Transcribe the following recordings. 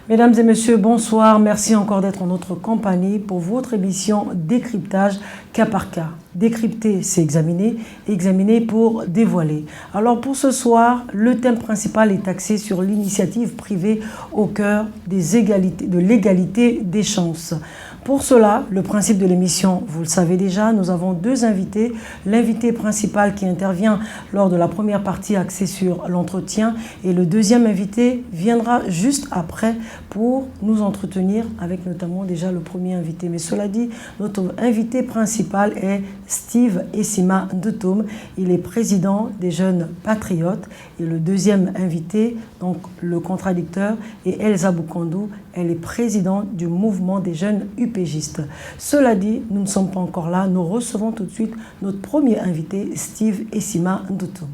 Mesdames et messieurs, bonsoir. Merci encore d'être en notre compagnie pour votre émission Décryptage cas par cas. Décrypter, c'est examiner, examiner pour dévoiler. Alors pour ce soir, le thème principal est axé sur l'initiative privée au cœur de l'égalité des chances. Pour cela, le principe de l'émission, vous le savez déjà, nous avons deux invités. L'invité principal qui intervient lors de la première partie axée sur l'entretien et le deuxième invité viendra juste après pour nous entretenir avec notamment déjà le premier invité. Mais cela dit, notre invité principal est Steve Essima Ndotoum. Il est président des Jeunes Patriotes. Et le deuxième invité, donc le contradicteur, est Elsa Boukandou. Elle est présidente du mouvement des jeunes UPGistes. Cela dit, nous ne sommes pas encore là. Nous recevons tout de suite notre premier invité, Steve Essima Ndotoum.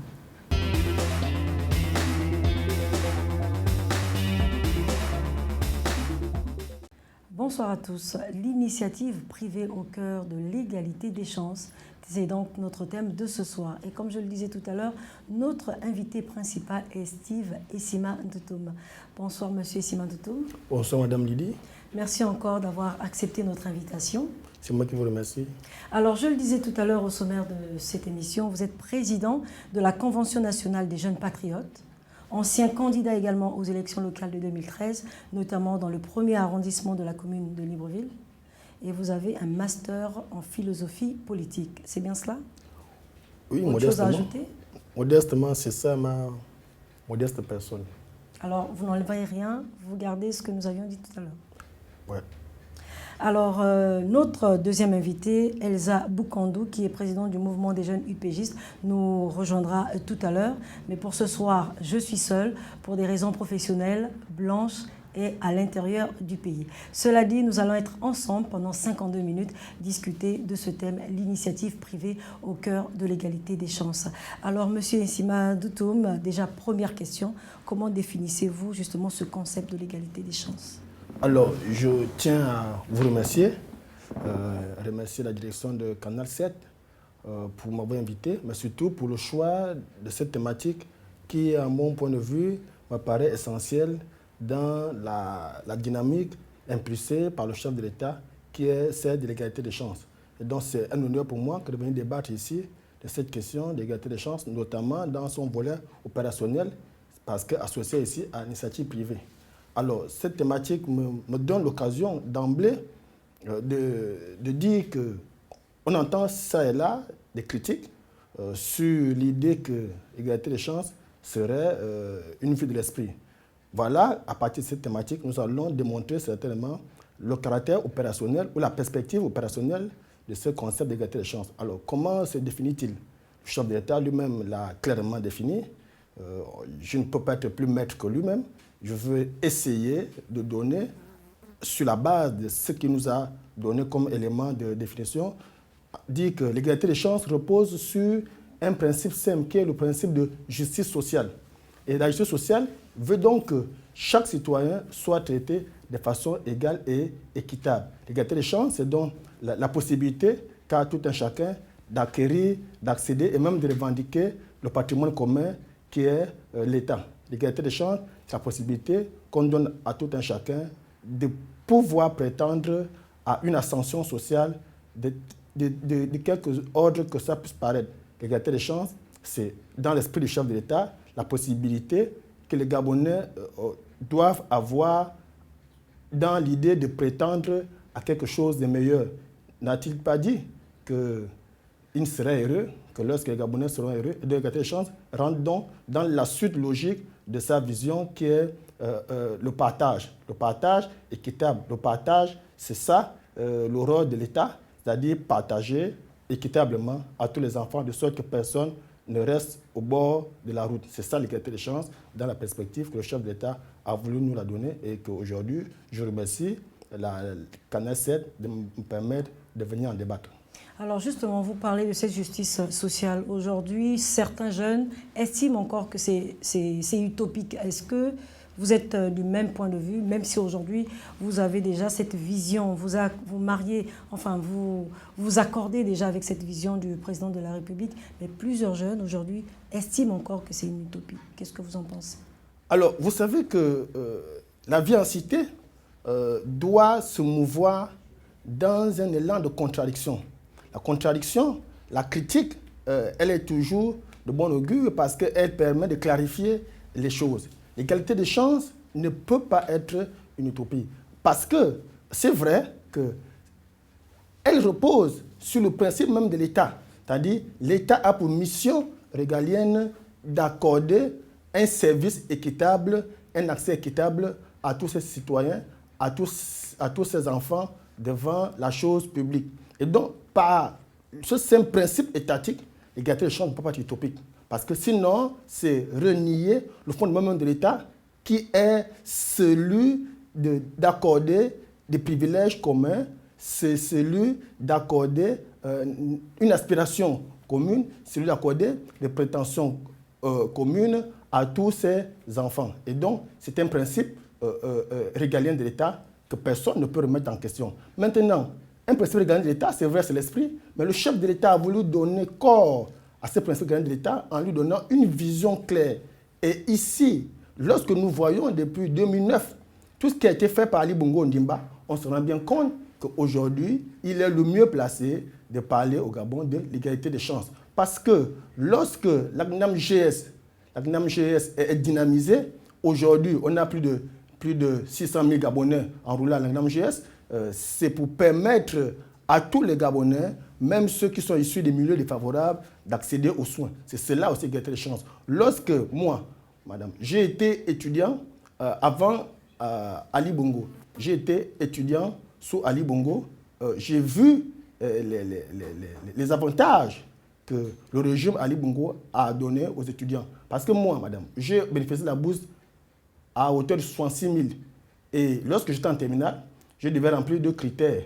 Bonsoir à tous. L'initiative privée au cœur de l'égalité des chances, c'est donc notre thème de ce soir. Et comme je le disais tout à l'heure, notre invité principal est Steve Essima Ndotoum. Bonsoir Monsieur Essima Ndotoum. Bonsoir Madame Lydie. Merci encore d'avoir accepté notre invitation. C'est moi qui vous remercie. Alors je le disais tout à l'heure au sommaire de cette émission, vous êtes président de la Convention nationale des jeunes patriotes, ancien candidat également aux élections locales de 2013, notamment dans le premier arrondissement de la commune de Libreville. Et vous avez un master en philosophie politique. C'est bien cela? Oui, autre chose à ajouter? Modestement, c'est ça ma modeste personne. Alors, vous n'enlevez rien, vous gardez ce que nous avions dit tout à l'heure. Ouais. Alors, notre deuxième invité, Elsa Boukandou, qui est présidente du mouvement des jeunes UPGistes, nous rejoindra tout à l'heure. Mais pour ce soir, je suis seule pour des raisons professionnelles, blanches et à l'intérieur du pays. Cela dit, nous allons être ensemble pendant 52 minutes, discuter de ce thème, l'initiative privée au cœur de l'égalité des chances. Alors, Monsieur Essima Ndotoum, déjà première question, comment définissez-vous justement ce concept de l'égalité des chances? Alors, je tiens à vous remercier, remercier la direction de Canal 7 pour m'avoir invité, mais surtout pour le choix de cette thématique qui, à mon point de vue, me paraît essentielle dans la dynamique impulsée par le chef de l'État, qui est celle de l'égalité des chances. Et donc, c'est un honneur pour moi de venir débattre ici de cette question d'égalité des chances, notamment dans son volet opérationnel, parce qu'associé ici à l'initiative privée. Alors, cette thématique me donne l'occasion d'emblée de dire qu'on entend ça et là des critiques sur l'idée que l'égalité des chances serait une vue de l'esprit. Voilà, à partir de cette thématique, nous allons démontrer certainement le caractère opérationnel ou la perspective opérationnelle de ce concept d'égalité des chances. Alors, comment se définit-il? Le chef de l'État lui-même l'a clairement défini. Je ne peux pas être plus maître que lui-même. Je veux essayer de donner, sur la base de ce qu'il nous a donné comme élément de définition, dire que l'égalité des chances repose sur un principe simple qui est le principe de justice sociale. Et la justice sociale veut donc que chaque citoyen soit traité de façon égale et équitable. L'égalité des chances, c'est donc la possibilité qu'a tout un chacun d'acquérir, d'accéder et même de revendiquer le patrimoine commun qui est l'État. L'égalité des chances, c'est la possibilité qu'on donne à tout un chacun de pouvoir prétendre à une ascension sociale de quelque ordre que ça puisse paraître. L'égalité des chances, c'est dans l'esprit du chef de l'État, la possibilité que les Gabonais doivent avoir dans l'idée de prétendre à quelque chose de meilleur. N'a-t-il pas dit qu'il serait heureux que lorsque les Gabonais seront heureux, et de l'égalité des chances rentre donc dans la suite logique de sa vision qui est le partage. Le partage équitable. Le partage, c'est ça le rôle de l'État, c'est-à-dire partager équitablement à tous les enfants de sorte que personne ne reste au bord de la route. C'est ça l'égalité des chances dans la perspective que le chef de l'État a voulu nous la donner et qu'aujourd'hui, je remercie la Canal 7 de me permettre de venir en débattre. Alors justement, vous parlez de cette justice sociale. Aujourd'hui, certains jeunes estiment encore que c'est utopique. Est-ce que vous êtes du même point de vue, même si aujourd'hui vous avez déjà cette vision, vous mariez, enfin vous accordez déjà avec cette vision du président de la République, mais plusieurs jeunes aujourd'hui estiment encore que c'est une utopie. Qu'est-ce que vous en pensez? Alors, vous savez que la vie en cité doit se mouvoir dans un élan de contradiction. La contradiction, la critique, elle est toujours de bon augure parce qu'elle permet de clarifier les choses. L'égalité des chances ne peut pas être une utopie. Parce que c'est vrai qu'elle repose sur le principe même de l'État. C'est-à-dire l'État a pour mission régalienne d'accorder un service équitable, un accès équitable à tous ses citoyens, à tous ses enfants devant la chose publique. Et donc, par ce simple principe étatique, l'égalité des chances ne peut pas être utopique. Parce que sinon, c'est renier le fondement même de l'État qui est celui d'accorder des privilèges communs, c'est celui d'accorder une aspiration commune, celui d'accorder des prétentions communes à tous ses enfants. Et donc, c'est un principe régalien de l'État que personne ne peut remettre en question. Maintenant, un principe régalien de l'État, c'est vrai, c'est l'esprit, mais le chef de l'État a voulu donner corps à ce principe régalien de l'État en lui donnant une vision claire. Et ici, lorsque nous voyons depuis 2009 tout ce qui a été fait par Ali Bongo Ondimba, on se rend bien compte qu'aujourd'hui, il est le mieux placé de parler au Gabon de l'égalité des chances. Parce que lorsque la GNAM-GS est dynamisée, aujourd'hui, on a plus de 600 000 Gabonais enroulés à la GNAM-GS, c'est pour permettre à tous les Gabonais, même ceux qui sont issus des milieux défavorables, d'accéder aux soins. C'est cela aussi l'égalité des chances. Lorsque moi, madame, j'ai été étudiant avant Ali Bongo, j'ai été étudiant sous Ali Bongo, j'ai vu les avantages que le régime Ali Bongo a donné aux étudiants. Parce que moi, madame, j'ai bénéficié de la bourse à hauteur de 66 000. Et lorsque j'étais en terminale, je devais remplir 2 critères,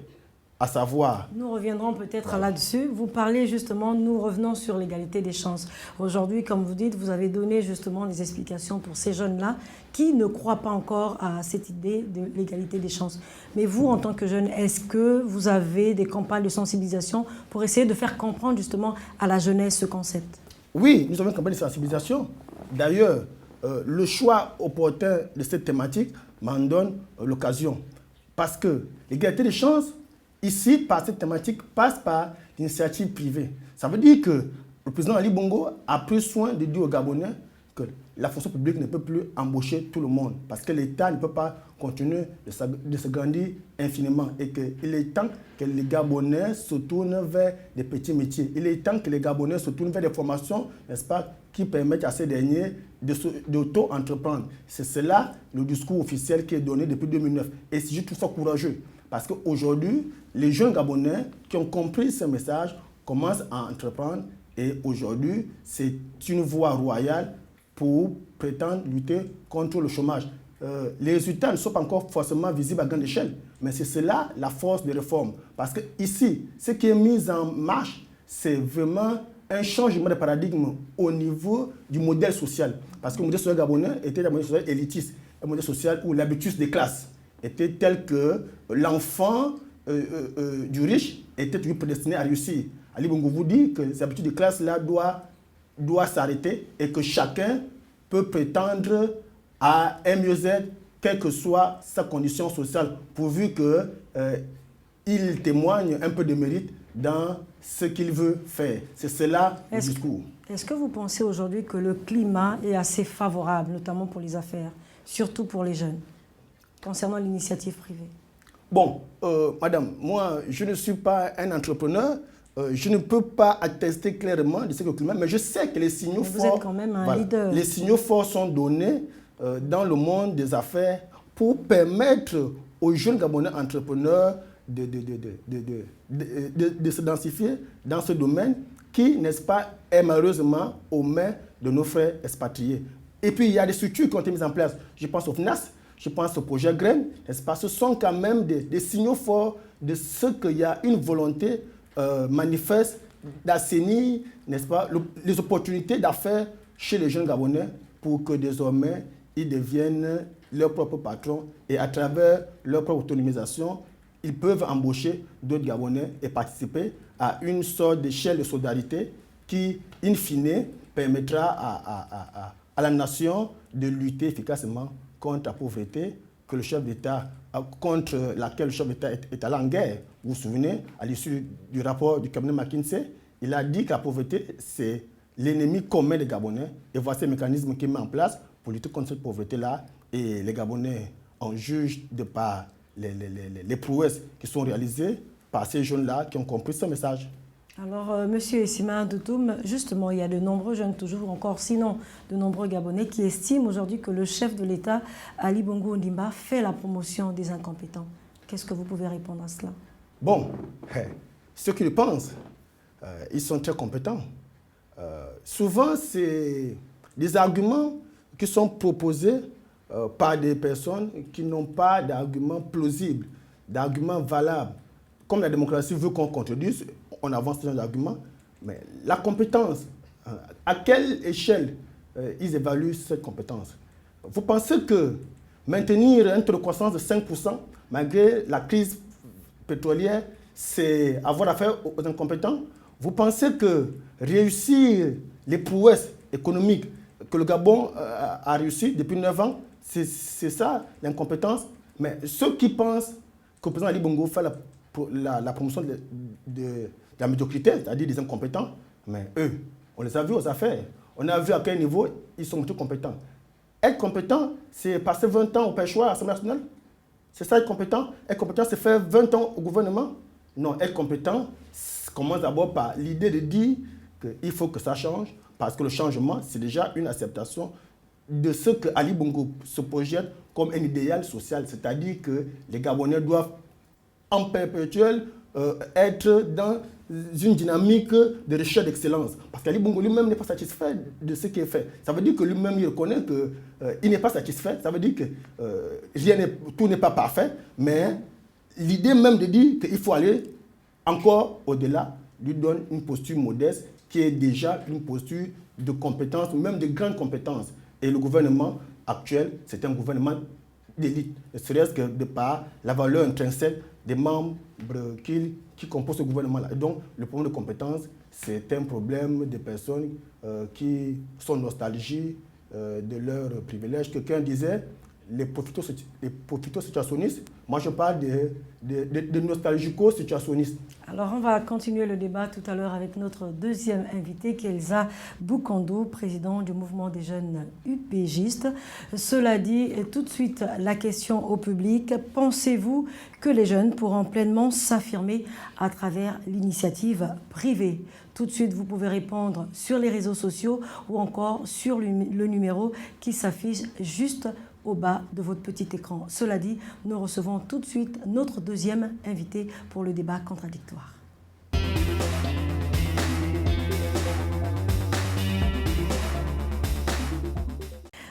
à savoir... Nous reviendrons peut-être là-dessus. Vous parlez justement, nous revenons sur l'égalité des chances. Aujourd'hui, comme vous dites, vous avez donné justement des explications pour ces jeunes-là qui ne croient pas encore à cette idée de l'égalité des chances. Mais vous, en tant que jeune, est-ce que vous avez des campagnes de sensibilisation pour essayer de faire comprendre justement à la jeunesse ce concept? Oui, nous avons une campagne de sensibilisation. D'ailleurs, le choix opportun de cette thématique m'en donne l'occasion. Parce que l'égalité des chances, ici, par cette thématique, passe par l'initiative privée. Ça veut dire que le président Ali Bongo a pris soin de dire aux Gabonais que la fonction publique ne peut plus embaucher tout le monde parce que l'État ne peut pas continuer de se grandir infiniment et qu'il est temps que les Gabonais se tournent vers des petits métiers. Il est temps que les Gabonais se tournent vers des formations, n'est-ce pas, qui permettent à ces derniers d'auto-entreprendre. C'est cela le discours officiel qui est donné depuis 2009. Et je trouve ça courageux parce qu'aujourd'hui, les jeunes Gabonais qui ont compris ce message commencent à entreprendre et aujourd'hui, c'est une voie royale pour prétendre lutter contre le chômage. Les résultats ne sont pas encore forcément visibles à grande échelle, mais c'est cela la force des réformes. Parce que ici, ce qui est mis en marche, c'est vraiment un changement de paradigme au niveau du modèle social. Parce que le modèle social gabonais était un modèle social élitiste, un modèle social où l'habitus des classes était tel que l'enfant du riche était toujours prédestiné à réussir. Ali Bongo vous dit que ces habitudes de classe-là doit s'arrêter et que chacun peut prétendre à un mieux-être, quelle que soit sa condition sociale, pourvu qu'il témoigne un peu de mérite dans ce qu'il veut faire. C'est cela le discours. Est-ce que vous pensez aujourd'hui que le climat est assez favorable, notamment pour les affaires, surtout pour les jeunes, concernant l'initiative privée? Bon, madame, moi, je ne suis pas un entrepreneur. Je ne peux pas attester clairement de ce que le climat, mais je sais que les signaux forts... Vous êtes quand même un leader. Les signaux forts sont donnés dans le monde des affaires pour permettre aux jeunes Gabonais entrepreneurs de se densifier dans ce domaine qui, n'est-ce pas, est malheureusement aux mains de nos frères expatriés. Et puis, il y a des structures qui ont été mises en place. Je pense au FNAS, je pense au projet Graines, n'est-ce pas? Ce sont quand même des signaux forts de ce qu'il y a une volonté manifeste d'assainir, n'est-ce pas, les opportunités d'affaires chez les jeunes Gabonais pour que désormais ils deviennent leurs propres patrons et à travers leur propre autonomisation, ils peuvent embaucher d'autres Gabonais et participer à une sorte d'échelle de solidarité qui, in fine, permettra à la nation de lutter efficacement contre la pauvreté que le chef d'État, contre laquelle le chef d'État est allé en guerre. Vous vous souvenez, à l'issue du rapport du cabinet McKinsey, il a dit que la pauvreté, c'est l'ennemi commun des Gabonais. Et voici le mécanisme qu'il met en place pour lutter contre cette pauvreté-là. Et les Gabonais en jugent de par les prouesses qui sont réalisées par ces jeunes-là qui ont compris ce message. Alors, Monsieur Essima Doutoum, justement, il y a de nombreux jeunes, toujours encore, sinon de nombreux Gabonais, qui estiment aujourd'hui que le chef de l'État, Ali Bongo Ondimba, fait la promotion des incompétents. Qu'est-ce que vous pouvez répondre à cela? Bon, ceux qui le pensent, ils sont très compétents. Souvent, c'est des arguments qui sont proposés par des personnes qui n'ont pas d'arguments plausibles, d'arguments valables. Comme la démocratie veut qu'on contredise, on avance ce genre d'arguments. Mais la compétence, à quelle échelle ils évaluent cette compétence? Vous pensez que maintenir un taux de croissance de 5% malgré la crise pétrolière, c'est avoir affaire aux incompétents? Vous pensez que réussir les prouesses économiques que le Gabon a réussi depuis 9 ans, c'est ça l'incompétence? Mais ceux qui pensent que le président Ali Bongo fait la promotion de la médiocrité, c'est-à-dire des incompétents, mais eux, on les a vus aux affaires. On a vu à quel niveau ils sont tous compétents. Être compétent, c'est passer 20 ans au pêchoir à l'Assemblée nationale. C'est ça être compétent. Être compétent, c'est faire 20 ans au gouvernement. Non, être compétent commence d'abord par l'idée de dire qu'il faut que ça change, parce que le changement, c'est déjà une acceptation de ce que Ali Bongo se projette comme un idéal social, c'est-à-dire que les Gabonais doivent en perpétuel être dans une dynamique de recherche d'excellence. Parce qu'Ali Bongo lui-même n'est pas satisfait de ce qui est fait. Ça veut dire que lui-même il reconnaît qu'il n'est pas satisfait. Ça veut dire que tout n'est pas parfait, mais l'idée même de dire qu'il faut aller encore au-delà lui donne une posture modeste qui est déjà une posture de compétence, même de grande compétence. Et le gouvernement actuel, c'est un gouvernement d'élite, ne serait-ce que de par la valeur intrinsèque des membres qui composent ce gouvernement-là. Et donc, le problème de compétence, c'est un problème des personnes qui sont nostalgiques de leurs privilèges. Quelqu'un disait, les profito-situationnistes, moi je parle de nostalgico-situationnistes. Alors, on va continuer le débat tout à l'heure avec notre deuxième invité, qui est Elsa Boukondo, président du mouvement des jeunes UPGistes. Cela dit, tout de suite, la question au public. Pensez-vous que les jeunes pourront pleinement s'affirmer à travers l'initiative privée? Tout de suite, vous pouvez répondre sur les réseaux sociaux ou encore sur le numéro qui s'affiche juste au bas de votre petit écran. Cela dit, nous recevons tout de suite notre deuxième invité pour le débat contradictoire.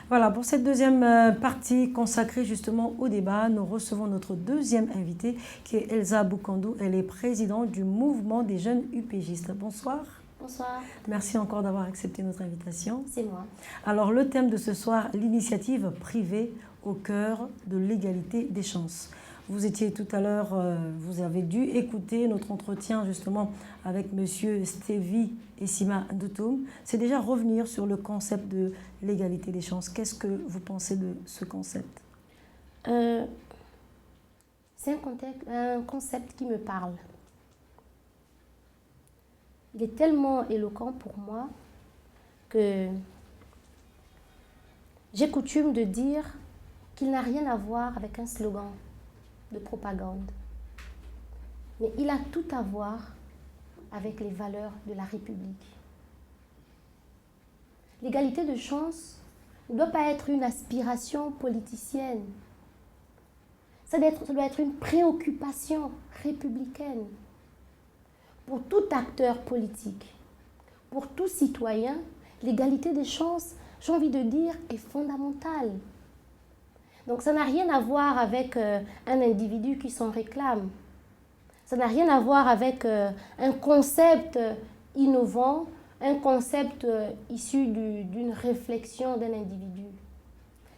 Voilà, pour cette deuxième partie consacrée justement au débat, nous recevons notre deuxième invitée qui est Elsa Boukondo. Elle est présidente du mouvement des jeunes UPGistes. Bonsoir. Bonsoir. Merci encore d'avoir accepté notre invitation. C'est moi. Alors, le thème de ce soir, l'initiative privée au cœur de l'égalité des chances. Vous étiez tout à l'heure, vous avez dû écouter notre entretien justement avec M. Stevie Essima Doutoum. C'est déjà revenir sur le concept de l'égalité des chances. Qu'est-ce que vous pensez de ce concept? C'est un concept qui me parle. Il est tellement éloquent pour moi que j'ai coutume de dire qu'il n'a rien à voir avec un slogan de propagande. Mais il a tout à voir avec les valeurs de la République. L'égalité de chance ne doit pas être une aspiration politicienne. Ça doit être une préoccupation républicaine. Pour tout acteur politique, pour tout citoyen, l'égalité des chances, j'ai envie de dire, est fondamentale. Donc ça n'a rien à voir avec un individu qui s'en réclame. Ça n'a rien à voir avec un concept innovant, un concept issu d'une réflexion d'un individu.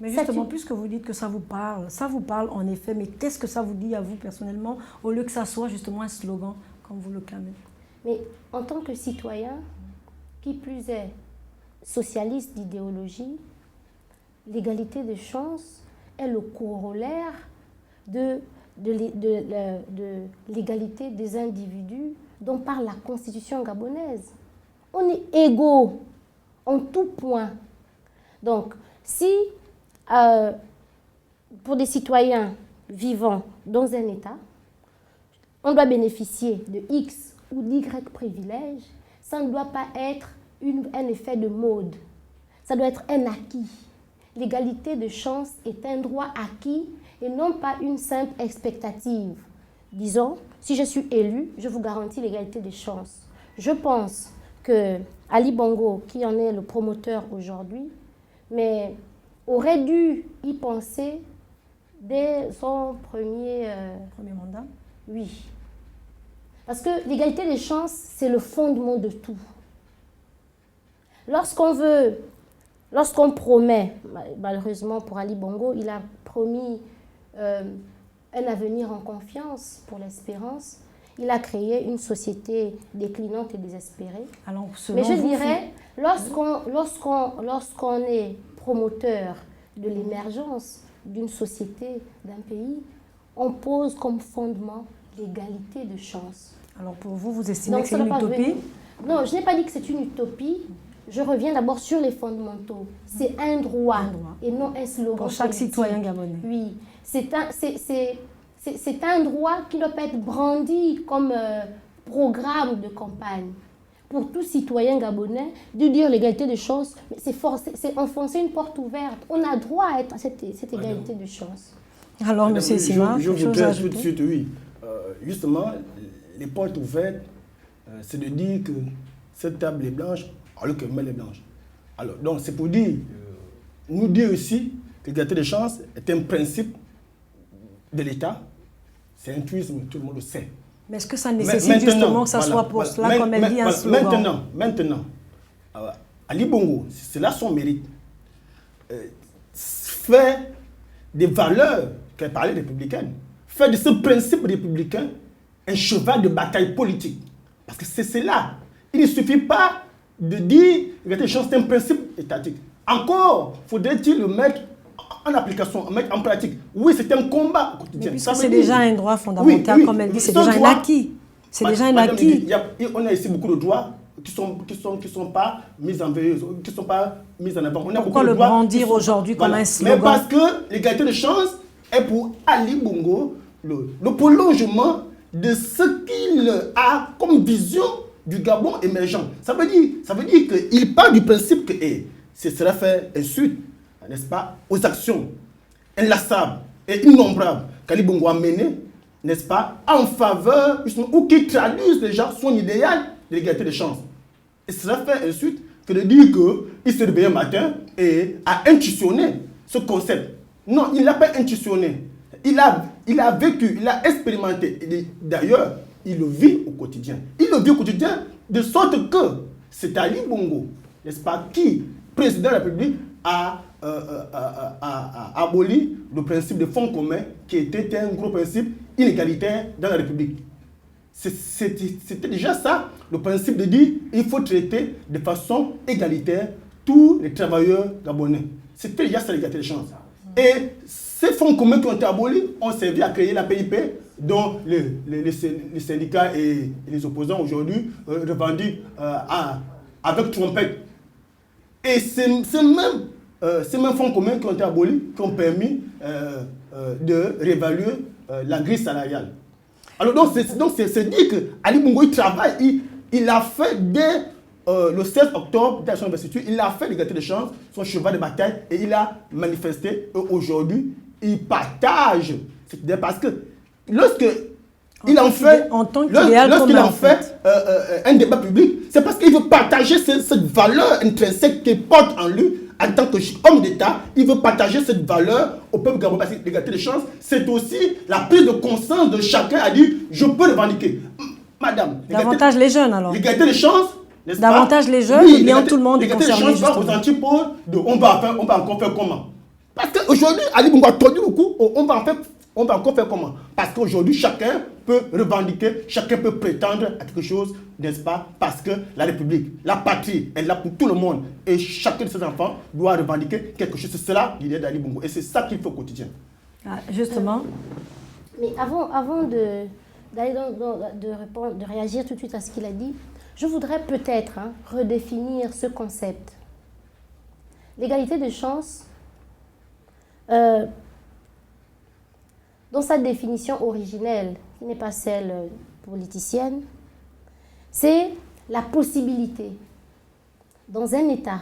Mais justement, puisque vous dites que ça vous parle en effet, mais qu'est-ce que ça vous dit à vous personnellement, au lieu que ça soit justement un slogan, comme vous le clamez? Mais en tant que citoyen, qui plus est socialiste d'idéologie, l'égalité des chances est le corollaire de l'égalité des individus dont parle la Constitution gabonaise. On est égaux en tout point. Donc, si pour des citoyens vivant dans un État, on doit bénéficier de X ou d'Y privilèges, ça ne doit pas être un effet de mode. Ça doit être un acquis. L'égalité de chance est un droit acquis et non pas une simple expectative. Disons, si je suis élu, je vous garantis l'égalité des chances. Je pense que Ali Bongo, qui en est le promoteur aujourd'hui, mais aurait dû y penser dès son premier mandat. Oui. Parce que l'égalité des chances, c'est le fondement de tout. Lorsqu'on promet, malheureusement pour Ali Bongo, il a promis un avenir en confiance pour l'espérance. Il a créé une société déclinante et désespérée. Alors, mais je dirais, lorsqu'on est promoteur de l'émergence d'une société, d'un pays, on pose comme fondement l'égalité de chances. Alors pour vous, vous estimez que c'est une utopie? Non, je n'ai pas dit que c'est une utopie. Je reviens d'abord sur les fondamentaux. C'est un droit et non un slogan pour chaque politique. Citoyen gabonais. Oui, c'est un droit qui doit pas être brandi comme programme de campagne. Pour tout citoyen gabonais, de dire l'égalité de chances, c'est enfoncer une porte ouverte. On a droit à être à cette égalité de chances. Alors, M. Sima, je voudrais tout de suite, oui. Justement, les portes ouvertes, c'est de dire que cette table est blanche, alors que elle est blanche. Alors, donc, c'est pour dire, nous dire aussi que l'égalité des chances est un principe de l'État. C'est un truisme, tout le monde le sait. Mais est-ce que ça nécessite justement que ça soit pour cela, comme elle dit, un slogan? Maintenant, Ali Bongo, c'est là son mérite, fait des valeurs qu'elle parlait républicaines, fait de ce principe républicain un cheval de bataille politique. Parce que c'est cela. Il ne suffit pas de dire que c'est un principe étatique. Encore faudrait-il le mettre en application, mettre en pratique. Oui, c'est un combat quotidien. Mais puisque c'est déjà un droit fondamental, oui, comme elle dit, c'est déjà un acquis. C'est déjà un acquis. On a ici beaucoup de droits qui sont pas mis en veilleuse, qui ne sont pas mis en avant. Pourquoi le brandir aujourd'hui comme un slogan? Mais parce que l'égalité de chance est pour Ali Bongo le prolongement de ce qu'il a comme vision du Gabon émergent. Ça veut dire qu'il part du principe que ce sera fait ensuite, n'est-ce pas, aux actions inlassables et innombrables qu'Ali Bongo a menées, n'est-ce pas, en faveur, ou qui traduisent déjà son idéal de l'égalité des chances. Et cela fait ensuite que de dire qu'il s'est réveillé un matin et a intuitionné ce concept. Non, il ne l'a pas intuitionné. Il a vécu, il a expérimenté. D'ailleurs, il le vit au quotidien. Il le vit au quotidien de sorte que c'est Ali Bongo, n'est-ce pas, qui, président de la République, a aboli le principe de fonds communs qui était un gros principe inégalitaire dans la République. C'était déjà ça, le principe de dire qu'il faut traiter de façon égalitaire tous les travailleurs gabonais. C'était déjà ça l'égalité des chances. Et ces fonds communs qui ont été abolis ont servi à créer la PIP dont les syndicats et les opposants aujourd'hui revendiquent avec trompette. Et ces mêmes fonds communs qui ont été abolis, qui ont permis de réévaluer la grille salariale. Alors donc c'est dit que Ali Bongo il travaille, il a fait dès le 16 octobre de son investiture, il a fait l'égalité des chances, son cheval de bataille, et il a manifesté. Aujourd'hui, il partage. C'est parce que lorsqu'il en fait un débat public, c'est parce qu'il veut partager cette valeur intrinsèque qu'il porte en lui en tant qu'homme d'État, il veut partager cette valeur au peuple gabonais. Parce que l'égalité des chances, c'est aussi la prise de conscience de chacun à dire je peux revendiquer. Madame. Davantage les jeunes alors. L'égalité des chances, n'est-ce pas? Davantage les jeunes, oui, ou bien tout le monde est concerné. L'égalité des chances, aux antipodes de on va encore faire comment? Parce qu'aujourd'hui, Ali Bongo a tordu le coup, on va encore faire comment? Parce qu'aujourd'hui, chacun peut revendiquer, chacun peut prétendre à quelque chose, n'est-ce pas? Parce que la République, la patrie, elle est là pour tout le monde. Et chacun de ses enfants doit revendiquer quelque chose. C'est cela l'idée d'Ali Bongo. Et c'est ça qu'il faut au quotidien. Ah, justement. Mais avant de répondre, de réagir tout de suite à ce qu'il a dit, je voudrais peut-être redéfinir ce concept. L'égalité de chance, dans sa définition originelle, qui n'est pas celle politicienne, c'est la possibilité, dans un État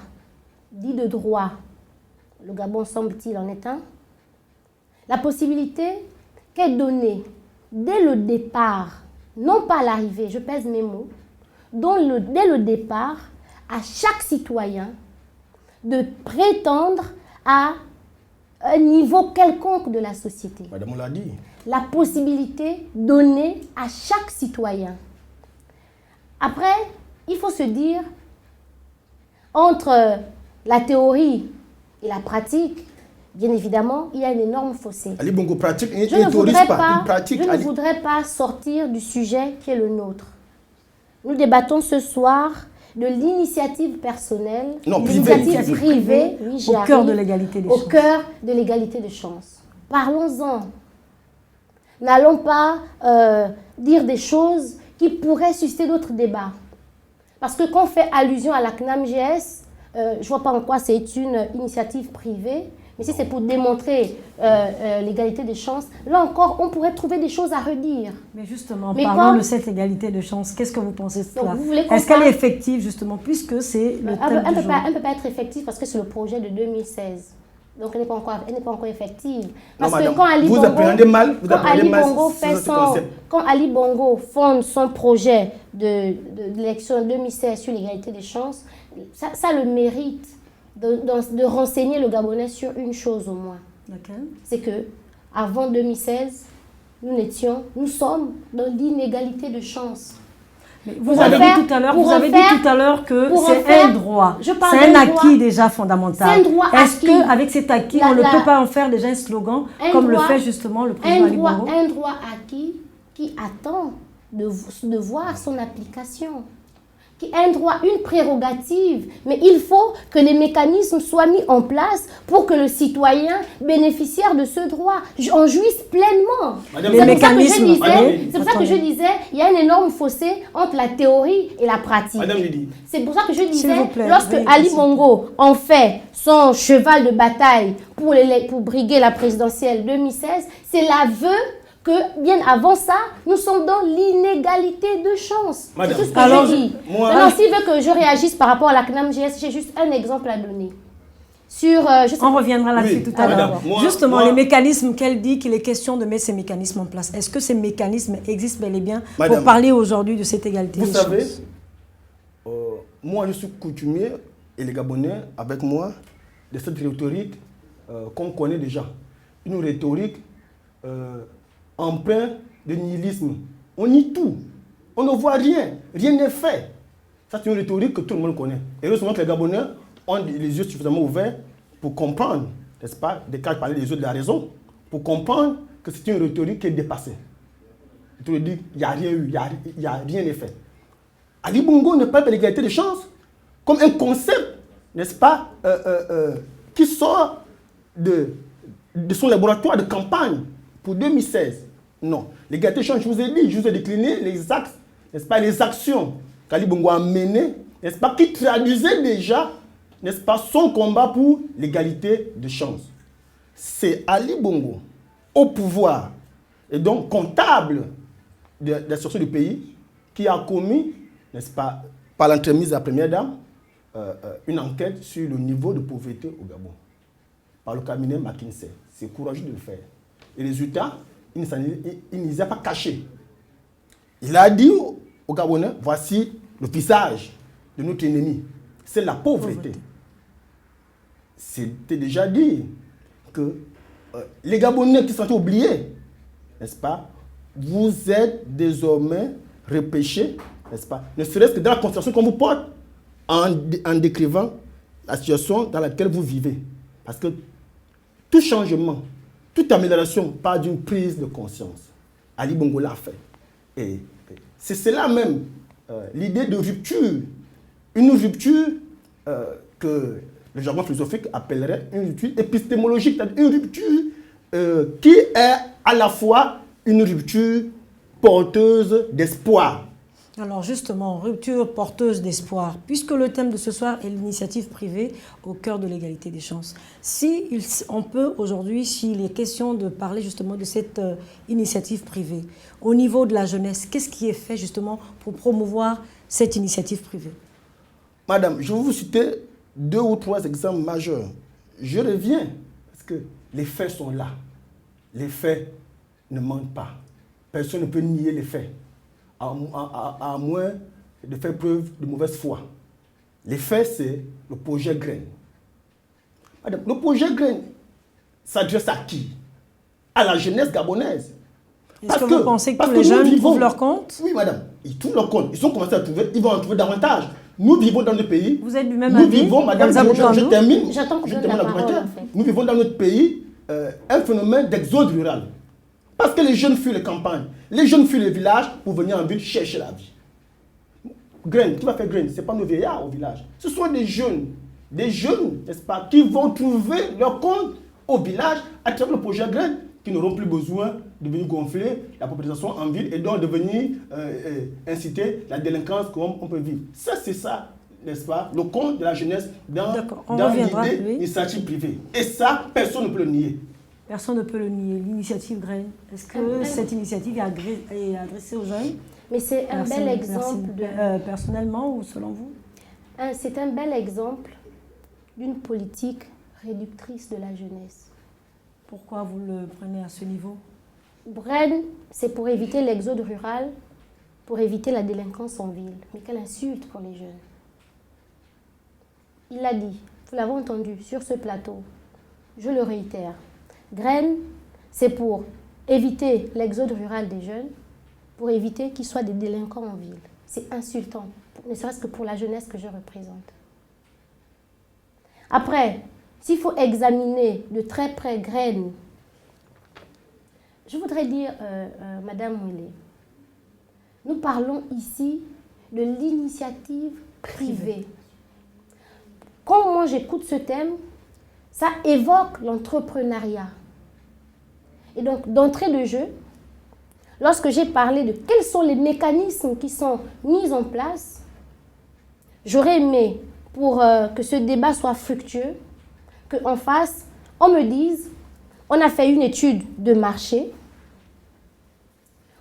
dit de droit, le Gabon semble-t-il en est un, la possibilité qu'est donnée dès le départ, non pas à l'arrivée, je pèse mes mots, dès le départ, à chaque citoyen de prétendre à un niveau quelconque de la société. Madame, on l'a dit. La possibilité donnée à chaque citoyen. Après, il faut se dire, entre la théorie et la pratique, bien évidemment, il y a un énorme fossé. Ali Bongo pratique, Je ne voudrais pas sortir du sujet qui est le nôtre. Nous débattons ce soir de l'initiative personnelle, l'initiative privée, oui, au cœur de l'égalité des chances. Au cœur de l'égalité des chances. Parlons-en. N'allons pas dire des choses qui pourraient susciter d'autres débats. Parce que quand on fait allusion à la CNAMGS, je ne vois pas en quoi c'est une initiative privée, mais si c'est pour démontrer l'égalité des chances, là encore, on pourrait trouver des choses à redire. Mais justement, parlons de cette égalité de chances. Qu'est-ce que vous pensez de cela? Est-ce qu'elle est effective, justement, puisque c'est le thème du jour? Elle ne peut pas être effective parce que c'est le projet de 2016. Donc, elle n'est pas encore effective. Parce que quand Ali Bongo fonde son projet de l'élection 2016 sur l'égalité des chances, ça le mérite de renseigner le Gabonais sur une chose au moins. C'est que avant 2016, nous sommes dans l'inégalité de chances. Vous avez dit tout à l'heure que c'est un droit, c'est un acquis déjà fondamental. Est-ce qu'avec cet acquis, on ne peut pas en faire déjà un slogan, comme le fait justement le président Ali Bongo? Un droit acquis qui attend de voir son application. Un droit, une prérogative, mais il faut que les mécanismes soient mis en place pour que le citoyen bénéficiaire de ce droit en jouisse pleinement. C'est pour ça que je disais, il y a un énorme fossé entre la théorie et la pratique. C'est pour ça que je disais, lorsque Ali Bongo en fait son cheval de bataille pour briguer la présidentielle 2016, c'est l'aveu que bien avant ça, nous sommes dans l'inégalité de chance. C'est tout ce que je dis. Maintenant, s'il veut que je réagisse par rapport à la CNAMGS, j'ai juste un exemple à donner. On reviendra là-dessus tout à l'heure. Justement, les mécanismes qu'elle dit qu'il est question de mettre ces mécanismes en place. Est-ce que ces mécanismes existent bel et bien pour parler aujourd'hui de cette égalité des chances? Vous savez, moi je suis coutumier, et les Gabonais avec moi, de cette rhétorique qu'on connaît déjà. Une rhétorique empreinte de nihilisme. On nie tout. On ne voit rien. Rien n'est fait. Ça, c'est une rhétorique que tout le monde connaît. Et heureusement que les Gabonais ont les yeux suffisamment ouverts pour comprendre, n'est-ce pas, Descartes parlait des yeux de la raison, pour comprendre que c'est une rhétorique qui est dépassée. Tu dis, il n'y a rien eu, il n'y a rien n'est fait. Ali Bongo ne parle pas de l'égalité des chances comme un concept, n'est-ce pas, qui sort de son laboratoire de campagne pour 2016. Non. L'égalité des chances, je vous ai dit, je vous ai décliné les axes, n'est-ce pas, les actions qu'Ali Bongo a menées, n'est-ce pas, qui traduisaient déjà, n'est-ce pas, son combat pour l'égalité des chances. C'est Ali Bongo, au pouvoir, et donc comptable de la situation du pays, qui a commis, n'est-ce pas, par l'entremise de la première dame, une enquête sur le niveau de pauvreté au Gabon, par le cabinet McKinsey. C'est courageux de le faire. Et résultat, il ne les a pas cachés. Il a dit aux Gabonais, voici le visage de notre ennemi. C'est la pauvreté. c'était déjà dit que les Gabonais qui sont oubliés, n'est-ce pas, vous êtes désormais repêchés, n'est-ce pas, ne serait-ce que dans la considération qu'on vous porte en décrivant la situation dans laquelle vous vivez. Parce que tout changement, toute amélioration part d'une prise de conscience. Ali Bongo l'a fait. Et c'est cela même, l'idée de rupture. Une rupture que le jargon philosophique appellerait une rupture épistémologique, c'est-à-dire une rupture qui est à la fois une rupture porteuse d'espoir. Alors justement, rupture porteuse d'espoir, puisque le thème de ce soir est l'initiative privée au cœur de l'égalité des chances. Si on peut aujourd'hui, s'il est question de parler justement de cette initiative privée, au niveau de la jeunesse, qu'est-ce qui est fait justement pour promouvoir cette initiative privée? Madame, je vais vous citer 2 ou 3 exemples majeurs. Je reviens, parce que les faits sont là. Les faits ne mentent pas. Personne ne peut nier les faits, à moins de faire preuve de mauvaise foi. Les faits, c'est le projet Graine. Madame, le projet Graine s'adresse à qui? À la jeunesse gabonaise. Est-ce que vous pensez que tous les jeunes trouvent leur compte? Oui, madame, ils trouvent leur compte. Ils ont commencé à trouver, ils vont en trouver davantage. Nous vivons dans notre pays. Vous êtes du même avis? Nous vivons, madame, je termine. J'attends que je termine la parole, en fait. Nous vivons dans notre pays un phénomène d'exode rural. Parce que les jeunes fuient les campagnes, les jeunes fuient les villages pour venir en ville chercher la vie. Graine, qui va faire Graine? Ce n'est pas nos vieillards au village. Ce sont des jeunes, n'est-ce pas, qui vont trouver leur compte au village à travers le projet Graine, qui n'auront plus besoin de venir gonfler la population en ville et donc de venir inciter la délinquance comme on peut vivre. Ça, c'est ça, n'est-ce pas, le compte de la jeunesse dans l'idée d'initiative privée. Et ça, personne ne peut le nier. Personne ne peut le nier. L'initiative Graine, est-ce que cette initiative est adressée aux jeunes? Mais c'est un bel exemple personnellement ou selon vous? C'est un bel exemple d'une politique réductrice de la jeunesse. Pourquoi vous le prenez à ce niveau? Graine, c'est pour éviter l'exode rural, pour éviter la délinquance en ville. Mais quelle insulte pour les jeunes. Il l'a dit, vous l'avez entendu sur ce plateau. Je le réitère. Graine, c'est pour éviter l'exode rural des jeunes, pour éviter qu'ils soient des délinquants en ville. C'est insultant, ne serait-ce que pour la jeunesse que je représente. Après, s'il faut examiner de très près Graine, je voudrais dire, Madame Mouillet, nous parlons ici de l'initiative privée. Quand moi j'écoute ce thème, ça évoque l'entrepreneuriat. Et donc, d'entrée de jeu, lorsque j'ai parlé de quels sont les mécanismes qui sont mis en place, j'aurais aimé, pour que ce débat soit fructueux, qu'en face, on me dise, on a fait une étude de marché,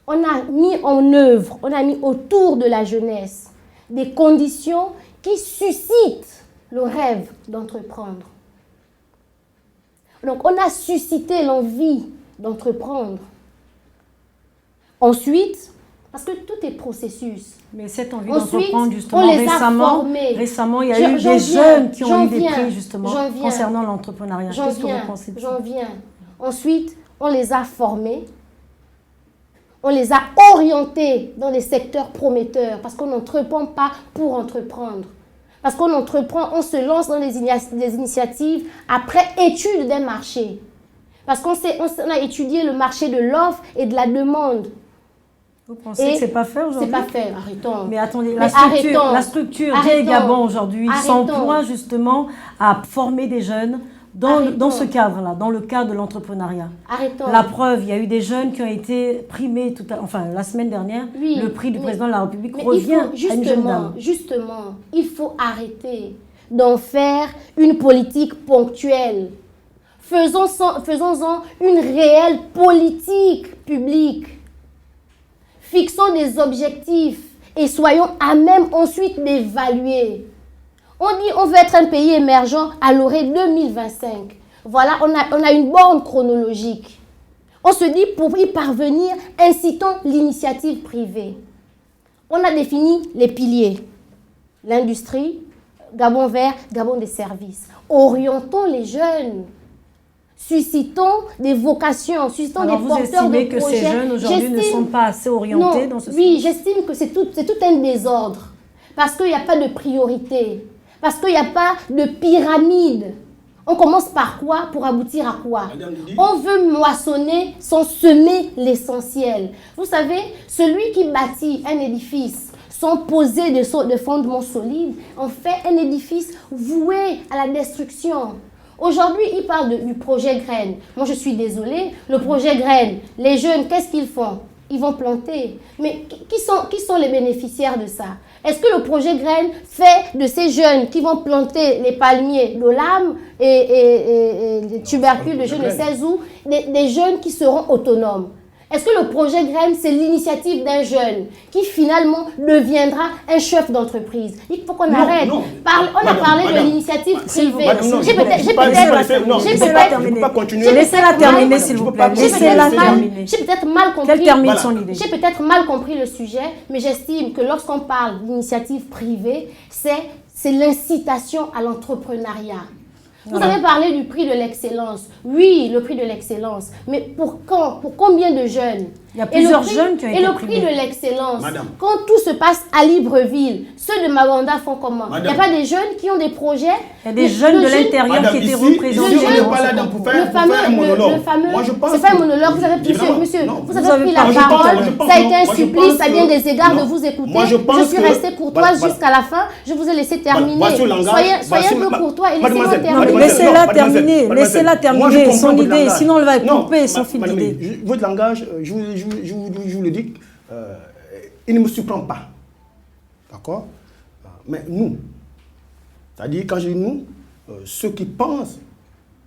on a mis en œuvre, on a mis autour de la jeunesse des conditions qui suscitent le rêve d'entreprendre. Donc, on a suscité l'envie d'entreprendre. Ensuite, parce que tout est processus. Mais cette envie d'entreprendre, justement, récemment, il y a eu des jeunes qui ont eu des prix, justement, concernant l'entrepreneuriat. Qu'est-ce que vous pensez de ça? J'en viens. Ensuite, on les a formés, on les a orientés dans des secteurs prometteurs, parce qu'on n'entreprend pas pour entreprendre. Parce qu'on entreprend, on se lance dans des initiatives après étude d'un marché. Parce qu'on a étudié le marché de l'offre et de la demande. Vous pensez que ce n'est pas fait aujourd'hui? C'est pas fait, arrêtons. Mais attendez, la structure J. Gabon aujourd'hui s'emploie justement à former des jeunes dans ce cadre-là, dans le cadre de l'entrepreneuriat. Arrêtons. La preuve, il y a eu des jeunes qui ont été primés, la semaine dernière, le prix du président de la République revient à une jeune dame. Justement, il faut arrêter d'en faire une politique ponctuelle. Faisons-en une réelle politique publique. Fixons des objectifs et soyons à même ensuite d'évaluer. On dit on veut être un pays émergent à l'horizon 2025. Voilà, on a une borne chronologique. On se dit pour y parvenir, incitons l'initiative privée. On a défini les piliers. L'industrie, Gabon vert, Gabon des services. Orientons les jeunes. Suscitons des vocations, suscitons des porteurs de projets. Vous estimez que ces jeunes aujourd'hui ne sont pas assez orientés dans ce sens? Oui, j'estime que c'est tout un désordre. Parce qu'il n'y a pas de priorité. Parce qu'il n'y a pas de pyramide. On commence par quoi pour aboutir à quoi? On veut moissonner sans semer l'essentiel. Vous savez, celui qui bâtit un édifice sans poser de fondements solides, en fait un édifice voué à la destruction. Aujourd'hui, il parle du projet graine. Moi, je suis désolée, le projet graine, les jeunes, qu'est-ce qu'ils font? Ils vont planter. Mais qui sont les bénéficiaires de ça? Est-ce que le projet graine fait de ces jeunes qui vont planter les palmiers, l'olame et les tubercules de je ne sais où, des jeunes qui seront autonomes? Est-ce que le projet graine, c'est l'initiative d'un jeune qui finalement deviendra un chef d'entreprise? Il faut qu'on arrête. On a parlé de l'initiative privée. Laissez-la terminer, s'il vous plaît. Laissez-la terminer. J'ai peut-être mal compris. Qu'elle termine son idée. J'ai peut-être mal compris le sujet, mais j'estime que lorsqu'on parle d'initiative privée, c'est l'incitation à l'entrepreneuriat. Vous avez parlé du prix de l'excellence. Oui, le prix de l'excellence. Mais pour quand? Pour combien de jeunes? Il y a plusieurs jeunes qui ont été Et le prix de l'excellence, quand tout se passe à Libreville, ceux de Mawanda font comment? Il n'y a pas des jeunes qui ont des projets? Il y a des jeunes de l'intérieur qui étaient représentés. Le fameux, c'est pas un monologue, vous avez pris la parole, ça a été un supplice à bien des égards de vous écouter. Je suis restée courtoise jusqu'à la fin, je vous ai laissé terminer. Soyez un peu courtois et laissez-moi terminer. Laissez-la terminer son idée, sinon elle va couper son fil d'idée. Votre langage, je vous le dis, il ne me surprend pas. D'accord? Mais nous, c'est-à-dire quand je dis nous, ceux qui pensent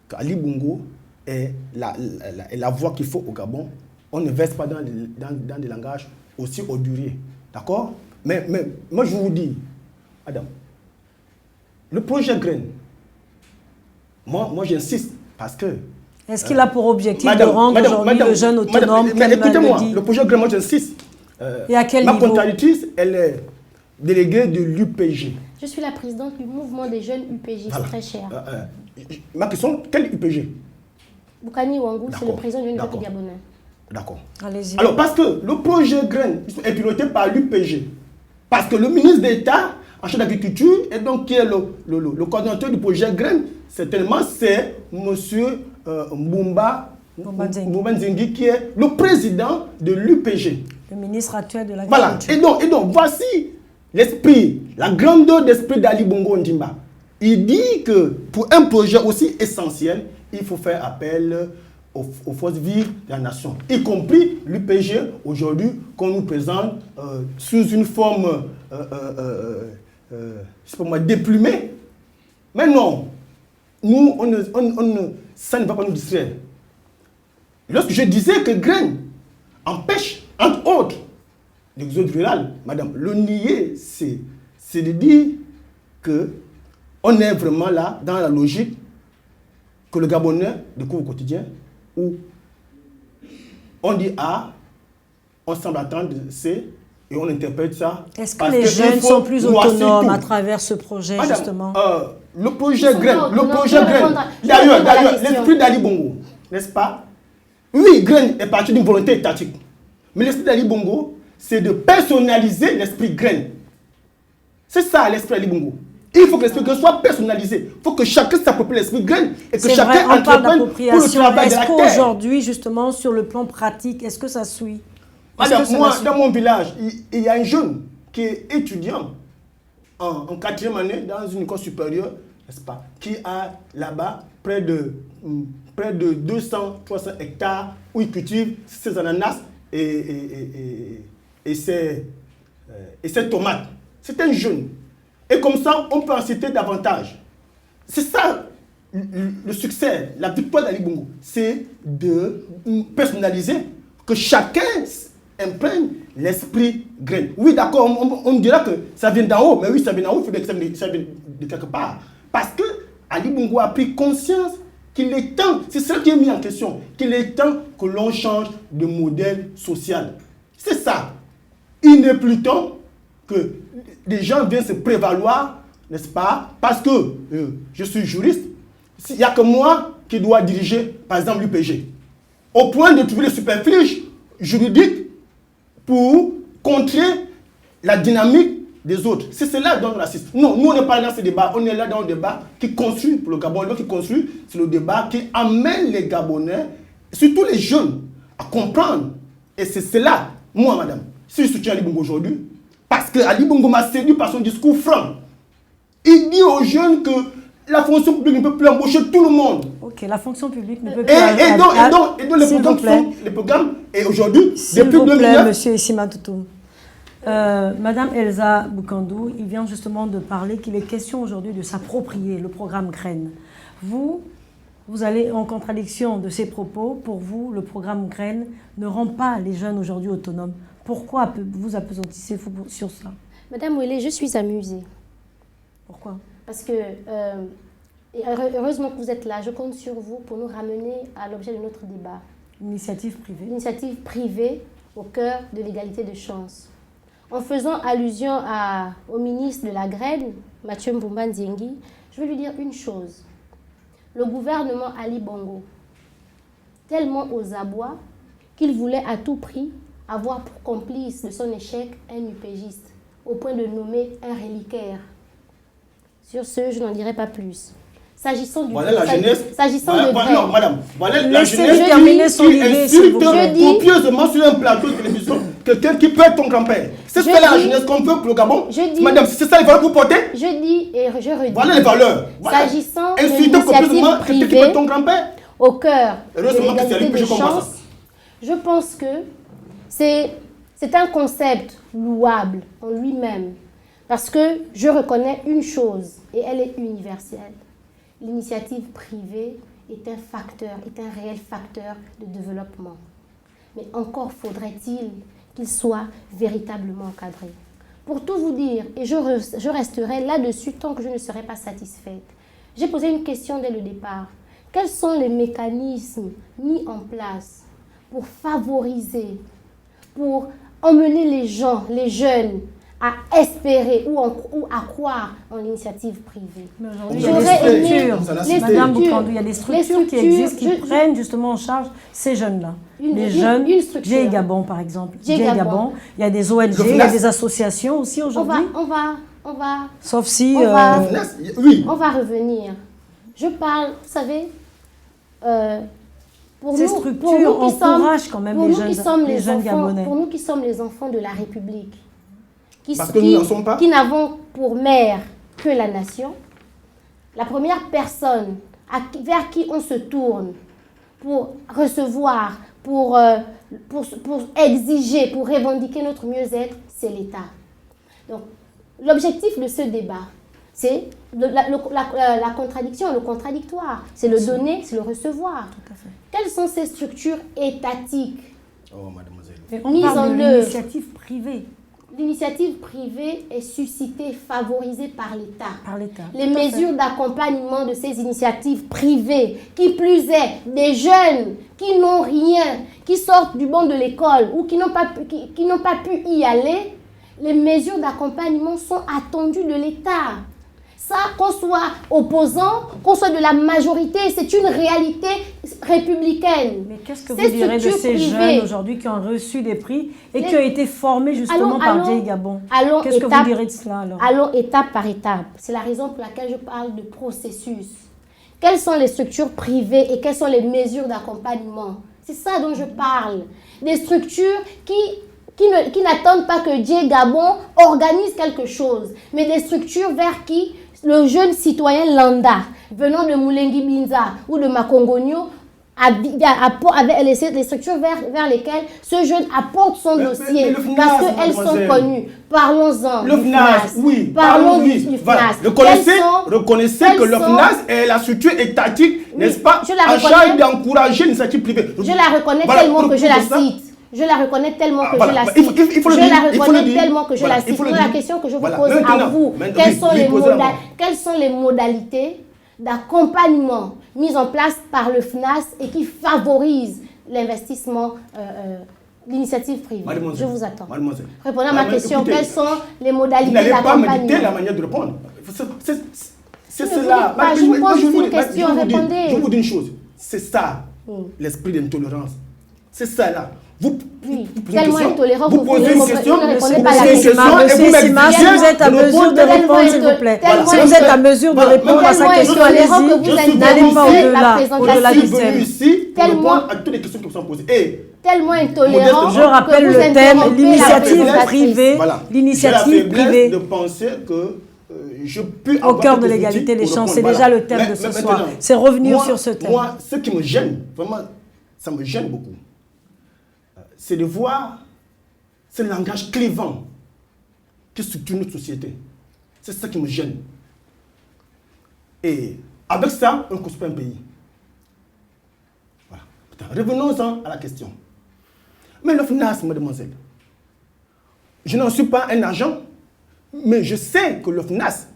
qu'Ali Bongo est la voie qu'il faut au Gabon, on ne verse pas dans des langages aussi orduriers. D'accord? Mais moi je vous dis, Adam, le projet Graine, moi j'insiste parce que... Est-ce qu'il a pour objectif de rendre aujourd'hui le jeune autonome? Écoutez-moi, le projet Graine, moi j'insiste. Et à quel ma niveau? contradictrice, elle est déléguée de l'UPG. Je suis la présidente du mouvement des jeunes UPG, c'est très cher. Ma question, quel UPG? Boukani Ouangou, c'est le président de l'Université gabonais. D'accord. Allez-y. Alors, parce que le projet Graine est piloté par l'UPG. Parce que le ministre d'État en charge d'agriculture, et donc qui est le coordinateur du projet Graine, certainement c'est M. Mbumba Nzingi, qui est le président de l'UPG. Le ministre actuel de l'agriculture. Voilà. Et donc, voici l'esprit, la grandeur d'esprit d'Ali Bongo Ondimba. Il dit que pour un projet aussi essentiel, il faut faire appel aux forces vives de la nation, y compris l'UPG aujourd'hui qu'on nous présente sous une forme déplumée. Mais non, nous, ça ne va pas nous distraire. Lorsque je disais que Graine empêche, entre autres, l'exode rural, madame, le nier, c'est de dire qu'on est vraiment là dans la logique que le Gabonais découvre au quotidien, où on dit A, on semble attendre C, et on interprète ça. Est-ce que les jeunes sont plus autonomes à travers ce projet, madame, justement? Le projet Graine, d'ailleurs, l'esprit d'Ali Bongo, n'est-ce pas? Oui, Graine est parti d'une volonté étatique. Mais l'esprit d'Ali Bongo, c'est de personnaliser l'esprit Graine. C'est ça l'esprit d'Ali Bongo. Il faut que l'esprit Graine soit personnalisé. Il faut que chacun s'approprie l'esprit Graine et que chacun entreprenne pour le travail de la terre. Est-ce qu'aujourd'hui, justement, sur le plan pratique, est-ce que ça suit? Madame, moi, dans mon village, il y a un jeune qui est étudiant en 4e année dans une école supérieure, n'est-ce pas, qui a là-bas près de 200-300 hectares où il cultive ses ananas et ses tomates. C'est un jeune. Et comme ça, on peut en citer davantage. C'est ça le succès, la victoire d'Ali Bongo. C'est de personnaliser, que chacun imprègne l'esprit Graine. Oui, d'accord, on dira que ça vient d'en haut, mais oui, ça vient d'en haut, il faut que ça vienne de quelque part. Parce que Ali Bongo a pris conscience qu'il est temps, c'est ça qui est mis en question, qu'il est temps que l'on change de modèle social. C'est ça. Il n'est plus temps que des gens viennent se prévaloir n'est-ce pas, parce que je suis juriste, il n'y a que moi qui dois diriger, par exemple, l'UPG, au point de trouver les superficies juridiques pour contrer la dynamique des autres. C'est cela dont on assiste. Non, nous on n'est pas dans ce débat, on est là dans un débat qui construit pour le Gabon. Le débat qui construit, c'est le débat qui amène les Gabonais, surtout les jeunes, à comprendre. Et c'est cela, moi madame, si je soutiens Ali Bongo aujourd'hui, parce que Ali Bongo m'a séduit par son discours franc. Il dit aux jeunes que la fonction publique ne peut plus embaucher tout le monde. Ok, la fonction publique ne peut plus... Et donc les programmes, et aujourd'hui, depuis 2009... Monsieur Issima Toutoum. Madame Elsa Boukandou, il vient justement de parler qu'il est question aujourd'hui de s'approprier le programme Graines. Vous allez en contradiction de ces propos. Pour vous, le programme Graines ne rend pas les jeunes aujourd'hui autonomes. Pourquoi vous appesantissez-vous sur ça? Madame Ouélé, je suis amusée. Pourquoi? Parce que, heureusement que vous êtes là, je compte sur vous pour nous ramener à l'objet de notre débat. L'initiative privée. L'initiative privée au cœur de l'égalité de chance. En faisant allusion au ministre de la Graine, Mathieu Mbumba Nziengi, je vais lui dire une chose. Le gouvernement Ali Bongo, tellement aux abois qu'il voulait à tout prix avoir pour complice de son échec un UPGiste, au point de nommer un reliquaire. Sur ce, je n'en dirai pas plus. S'agissant du... Voilà la jeunesse. S'agissant de Graines. Non, madame. Voilà la jeunesse qui insulte copieusement sur un plateau de télévision quelqu'un qui peut être ton grand-père. C'est ça la jeunesse qu'on veut pour le Gabon. Madame, c'est ça les valeurs que vous portez? Je dis et je redis. Voilà les valeurs. Voilà. S'agissant de l'initiative privée ton grand-père au cœur de l'égalité de chance, je pense que c'est un concept louable en lui-même. Parce que je reconnais une chose, et elle est universelle. L'initiative privée est un réel facteur de développement. Mais encore faudrait-il qu'il soit véritablement encadré. Pour tout vous dire, et je resterai là-dessus tant que je ne serai pas satisfaite, j'ai posé une question dès le départ. Quels sont les mécanismes mis en place pour favoriser, pour emmener les gens, les jeunes, à espérer ou à croire en l'initiative privée? Mais aujourd'hui, il y a des structures qui existent, qui prennent justement en charge ces jeunes-là. Les jeunes, J. Gabon par exemple. J. Gabon, il y a des ONG, il y a des associations aussi aujourd'hui. On va... Sauf si... On va revenir. Je parle, vous savez... Ces structures encouragent quand même les jeunes Gabonais. Pour nous qui sommes les enfants de la République, parce que nous n'en sommes pas. Qui n'avons pour mère que la nation, la première personne vers qui on se tourne pour recevoir, pour exiger, pour revendiquer notre mieux-être, c'est l'État. Donc, l'objectif de ce débat, c'est la contradiction, le contradictoire. C'est le donner, c'est le recevoir. Tout à fait. Quelles sont ces structures étatiques mises en œuvre? L'initiative privée. L'initiative privée est suscitée, favorisée par l'État. Les Tout mesures d'accompagnement de ces initiatives privées, qui plus est, des jeunes qui n'ont rien, qui sortent du banc de l'école ou qui n'ont pas pu y aller, les mesures d'accompagnement sont attendues de l'État. Ça, qu'on soit opposant, qu'on soit de la majorité, c'est une réalité républicaine. Mais qu'est-ce que vous direz de ces jeunes aujourd'hui qui ont reçu des prix et qui ont été formés justement par J. Gabon? Qu'est-ce que vous direz de cela alors? Allons étape par étape. C'est la raison pour laquelle je parle de processus. Quelles sont les structures privées et quelles sont les mesures d'accompagnement? C'est ça dont je parle. Des structures qui n'attendent pas que J. Gabon organise quelque chose, mais des structures vers qui le jeune citoyen lambda, venant de Moulengi Binza ou de Makongonio, avec les structures vers lesquelles ce jeune apporte son dossier, parce qu'elles sont connues. Parlons-en du FNAS. Oui, parlons du FNAS. Reconnaissez que le FNAS est la structure étatique, n'est-ce pas, en charge d'encourager l'initiative privée. Je la reconnais tellement que je la cite. Je la reconnais tellement que je la cite. La question que je vous pose à vous, quelles sont les modalités d'accompagnement mises en place par le FNAS et qui favorisent l'investissement, l'initiative privée? Je vous attends. Répondez à ma question. Quelles sont les modalités d'accompagnement? Vous n'allez pas me dicter la manière de répondre. C'est cela. Je vous pose une question, répondez. Je vous dis une chose. C'est ça, l'esprit d'intolérance. C'est ça là. Vous tellement intolérant que vous posez une question, ne répondez vous pas à la posez une question. question, Monsieur Sima, si vous êtes à mesure de répondre, s'il vous plaît. Si vous êtes à mesure de répondre à sa question, allez-y. N'allez pas au-delà du thème. Ici pour répondre à toutes les questions qui vous sont posées. Tellement intolérant. Je rappelle le thème, l'initiative privée. L'initiative privée. De penser que je peux au cœur de l'égalité des chances. C'est déjà le thème de ce soir. C'est revenir sur ce thème. Moi, ce qui me gêne, vraiment, ça me gêne beaucoup, c'est de voir ce langage clivant qui structure notre société. C'est ça qui me gêne. Et avec ça, on ne construit pas un pays. Voilà. Revenons-en à la question. Mais le FNAS, mademoiselle, je n'en suis pas un agent, mais je sais que le FNAS,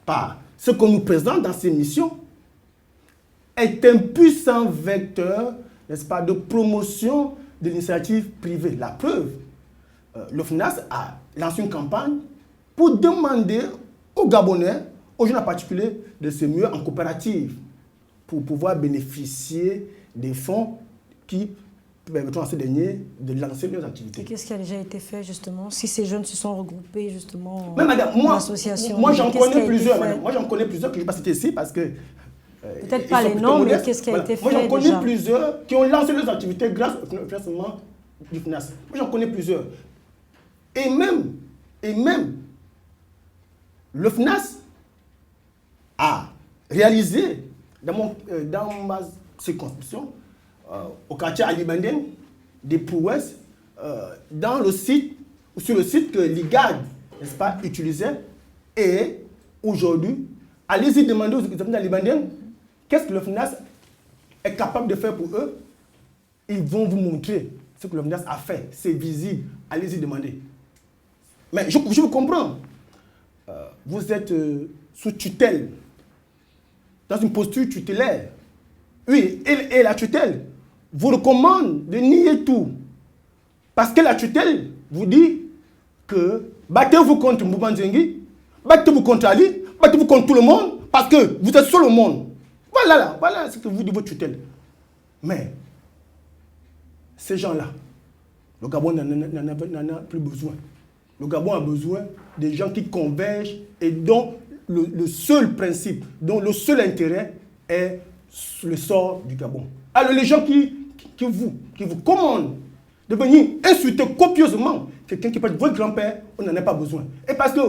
par ce qu'on nous présente dans ces missions, est un puissant vecteur, n'est-ce pas, de promotion de l'initiative privée. La preuve, le FNAS a lancé une campagne pour demander aux Gabonais, aux jeunes en particulier, de se muer en coopérative pour pouvoir bénéficier des fonds qui permettront à ces derniers de lancer leurs activités. Et qu'est-ce qui a déjà été fait, justement, si ces jeunes se sont regroupés, justement, mais madame, en association? Moi, j'en connais plusieurs, madame. Moi, j'en connais plusieurs que je ne vais pas citer ici parce que... Peut-être pas les noms, mais qu'est-ce qui a été fait? Moi, j'en connais plusieurs qui ont lancé leurs activités grâce au financement du FNAS. Moi, j'en connais plusieurs. Et même, le FNAS a réalisé, dans ma circonscription, au quartier Alibanden, des prouesses, sur le site que l'IGAD, n'est-ce pas, utilisait. Et aujourd'hui, allez-y demander aux habitants d'Alibanden qu'est-ce que le FNAS est capable de faire pour eux. Ils vont vous montrer ce que le FNAS a fait. C'est visible. Allez-y demander. Mais je vous comprends. Vous êtes sous tutelle, dans une posture tutélaire. Oui, et la tutelle vous recommande de nier tout. Parce que la tutelle vous dit que battez-vous contre Mbouba Nzengi, battez-vous contre Ali, battez-vous contre tout le monde, parce que vous êtes seul au monde. Voilà ce que vous dit votre tutelle. Mais ces gens-là, le Gabon n'en a plus besoin. Le Gabon a besoin des gens qui convergent et dont le seul principe, dont le seul intérêt est le sort du Gabon. Alors les gens qui vous commandent de venir insulter copieusement quelqu'un qui peut être votre grand-père, on n'en a pas besoin. Et parce que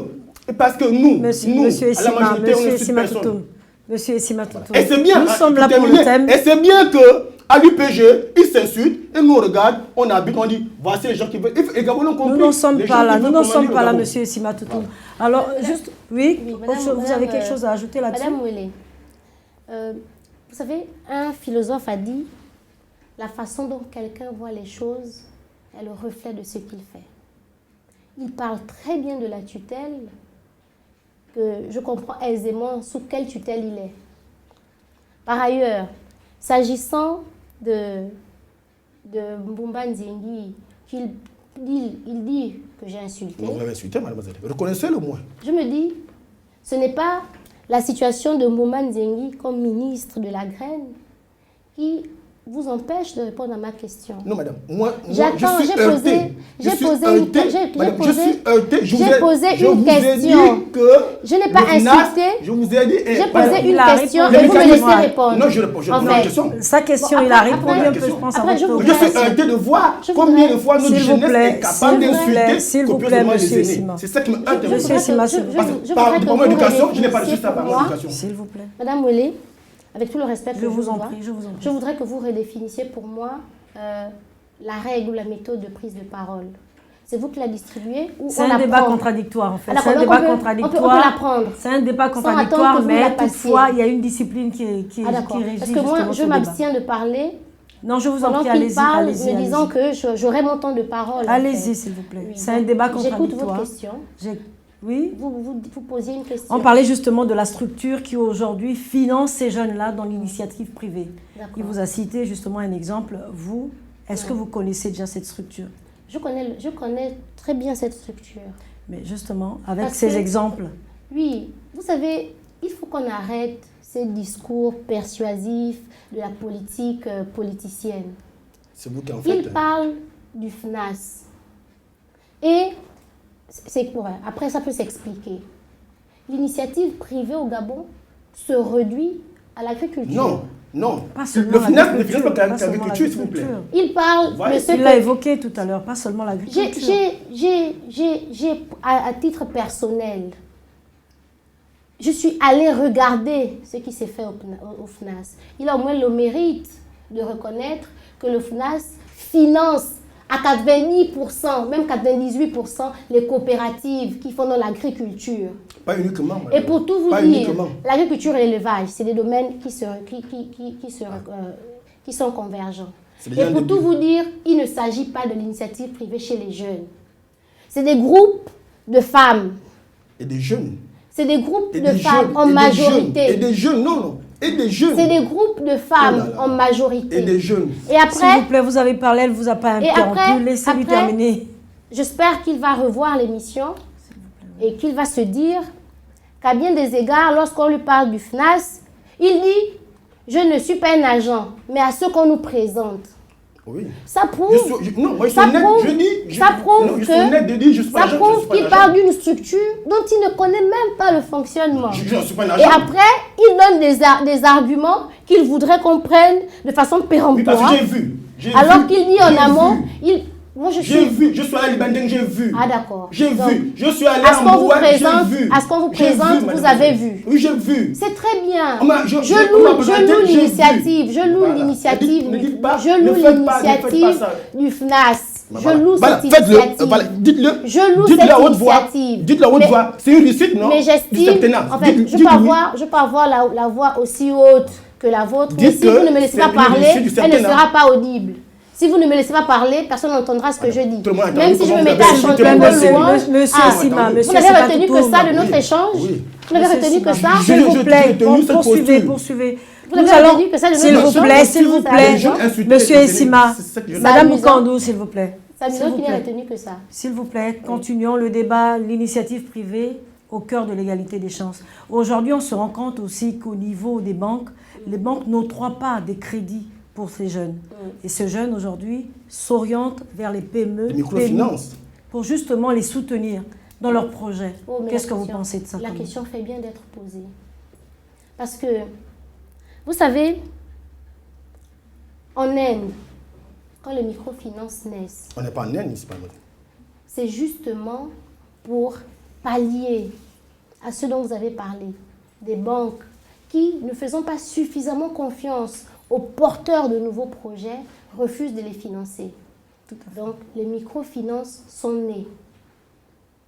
nous, à la majorité, on insulte personne. Monsieur Sima Toutou, et c'est bien, nous sommes là pour le thème. Et c'est bien qu'à l'UPG, ils s'insultent et nous regardent, on habite, on dit, voici les gens qui veulent. Et Gabon, nous n'en sommes pas là, monsieur Sima Toutou. Alors, juste, oui, vous avez quelque chose à ajouter là-dessus? Madame Ouélé, vous savez, un philosophe a dit, la façon dont quelqu'un voit les choses est le reflet de ce qu'il fait. Il parle très bien de la tutelle, que je comprends aisément sous quelle tutelle il est. Par ailleurs, s'agissant de Mbouba Nzengi, il dit que j'ai insulté. Vous l'avez insulté, mademoiselle. Reconnaissez-le moins. Je me dis, ce n'est pas la situation de Mbouba Nzengi comme ministre de la Graine qui vous empêche de répondre à ma question. Non, madame. Moi j'attends, je suis heurté. Je suis posé une question. Je n'ai pas insulté. Je vous ai dit. J'ai posé une question et vous me laissez répondre. Non, je réponds. Sa question, il a répondu un peu, je pense. Je suis heurté de voir combien de fois notre jeunesse est capable d'insulter. S'il vous plaît, monsieur Sima. C'est ça qui me heurte. Monsieur Sima, par mon éducation, je n'ai pas reçu ça par mon éducation. S'il vous plaît. Madame Ouélé, avec tout le respect que je vous en prie, je voudrais que vous redéfinissiez pour moi la règle ou la méthode de prise de parole. C'est vous qui la distribuez ou c'est un débat contradictoire en fait. C'est un débat contradictoire. On peut l'apprendre. C'est un débat contradictoire, mais toutefois il y a une discipline qui régit. Parce que moi, je m'abstiens de parler. Non, je vous en prie, allez-y. Me disant que j'aurai mon temps de parole. Allez-y, s'il vous plaît. C'est un débat contradictoire. J'écoute votre question. Oui. Vous posiez une question. On parlait justement de la structure qui aujourd'hui finance ces jeunes-là dans l'initiative privée. Il vous a cité justement un exemple. Vous, est-ce que vous connaissez déjà cette structure? Je connais très bien cette structure. Mais justement, avec ces exemples, Oui, vous savez, il faut qu'on arrête ces discours persuasifs de la politique politicienne. C'est vous qui en faites. Il parle du FNAS. Et c'est quoi? Après, ça peut s'expliquer. L'initiative privée au Gabon se réduit à l'agriculture. Non, non. Pas seulement Le FNAS ne l'agriculture, finance pas pas seulement l'agriculture, s'il vous plaît. l'agriculture. Il parle Voilà. de ce Il l'a que... évoqué tout à l'heure, pas seulement l'agriculture. À titre personnel, je suis allée regarder ce qui s'est fait au FNAS. Il a au moins le mérite de reconnaître que le FNAS finance à 90%, même 98% les coopératives qui font dans l'agriculture. Pas uniquement. Et pour tout vous Pas dire, uniquement. l'agriculture et l'élevage, c'est des domaines qui sont convergents. C'est déjà Et un pour tout début. vous dire, il ne s'agit pas de l'initiative privée chez les jeunes. C'est des groupes de femmes. Et des jeunes. C'est des groupes Et de des femmes jeunes, en et des majorité. jeunes, et des jeunes, non, non. Et des jeunes. C'est des groupes de femmes Oh là là. en majorité. Et des jeunes. Et S'il après, vous plaît, vous avez parlé, elle ne vous a pas Et interrompu. après- Laissez-lui après- terminer. j'espère qu'il va revoir l'émission et qu'il va se dire qu'à bien des égards, lorsqu'on lui parle du FNAS, il dit « Je ne suis pas un agent, mais à ce qu'on nous présente ». Oui. Ça prouve, Non, moi je suis ça honnête, prouve- je dis. ça prouve non, je suis que- honnête de dire, je suis pas ça agent, je prouve suis pas qu'il agent. parle d'une structure dont il ne connaît même pas le fonctionnement. Je ne suis pas un Et agent. après, il donne des arguments qu'il voudrait qu'on prenne de façon Oui, parce péremptoire. que j'ai vu. Alors qu'il dit en j'ai amont, vu. moi je J'ai suis... vu, je suis allé à Libandeng, j'ai vu. Ah d'accord. J'ai Donc, vu, je suis allé à ce à qu'on vous Mbouak, j'ai présente- vu. à ce qu'on vous J'ai présente, vous mademoiselle. avez vu. Oui, j'ai vu. C'est très bien. On m'a- je- on m'a Je présenté, loue j'ai l'initiative, vu. je loue Voilà. l'initiative, Ne dites pas- je ne loue faites pas l'initiative ça. du FNAS. Voilà. Je loue Voilà, cette faites-le, initiative. voilà, dites-le. Je loue Dites-le cette à haute voix. initiative. Dites-le à haute Mais- voix. C'est une réussite, non? Mais Du j'estime, septennat. en fait, Dites- je dites peux oui. avoir la voix aussi haute que la vôtre, mais Dites si vous que ne me laissez c'est pas une parler, réussite du elle ne septennat. sera pas audible. Si vous ne me laissez pas parler, personne n'entendra ce que je dis. Tout le monde a Même entendu si je comment me vous mettais à avez chanter insulté un mon peu monsieur. loin. Monsieur Ah, Sima, vous monsieur n'avez Sima retenu que Toutoum. ça de notre Oui. échange Oui. Vous n'avez Monsieur retenu que Sima, ça S'il vous j'ai plaît, tenu cette poursuivez, posture. poursuivez. Vous avez Nous allons, retenu que ça de s'il notre vous échange plaît, s'il vous Ça plaît, Les jeunes insultés, monsieur c'est- Essima, c'est ça que je- Madame amusant. Moukandou, s'il vous plaît. C'est S'il amusant vous qu'il n'ait plaît. retenu que ça. S'il vous plaît, continuons le débat, l'initiative privée au cœur de l'égalité des chances. Aujourd'hui, on se rend compte aussi qu'au niveau des banques, les banques n'octroient pas des crédits pour ces jeunes. Et ces jeunes, aujourd'hui, s'orientent vers les PME, Les microfinances. pour justement les soutenir dans leurs projets. Oh, mais Qu'est-ce la que vous question- pensez de ça? La comme- question fait bien d'être posée. Parce que, vous savez, en Inde, quand les microfinances naissent, On n'est pas en Inde, c'est pas vrai. c'est justement pour pallier à ce dont vous avez parlé, des banques qui, ne faisant pas suffisamment confiance aux porteurs de nouveaux projets, refusent de les financer. Donc, les microfinances sont nées.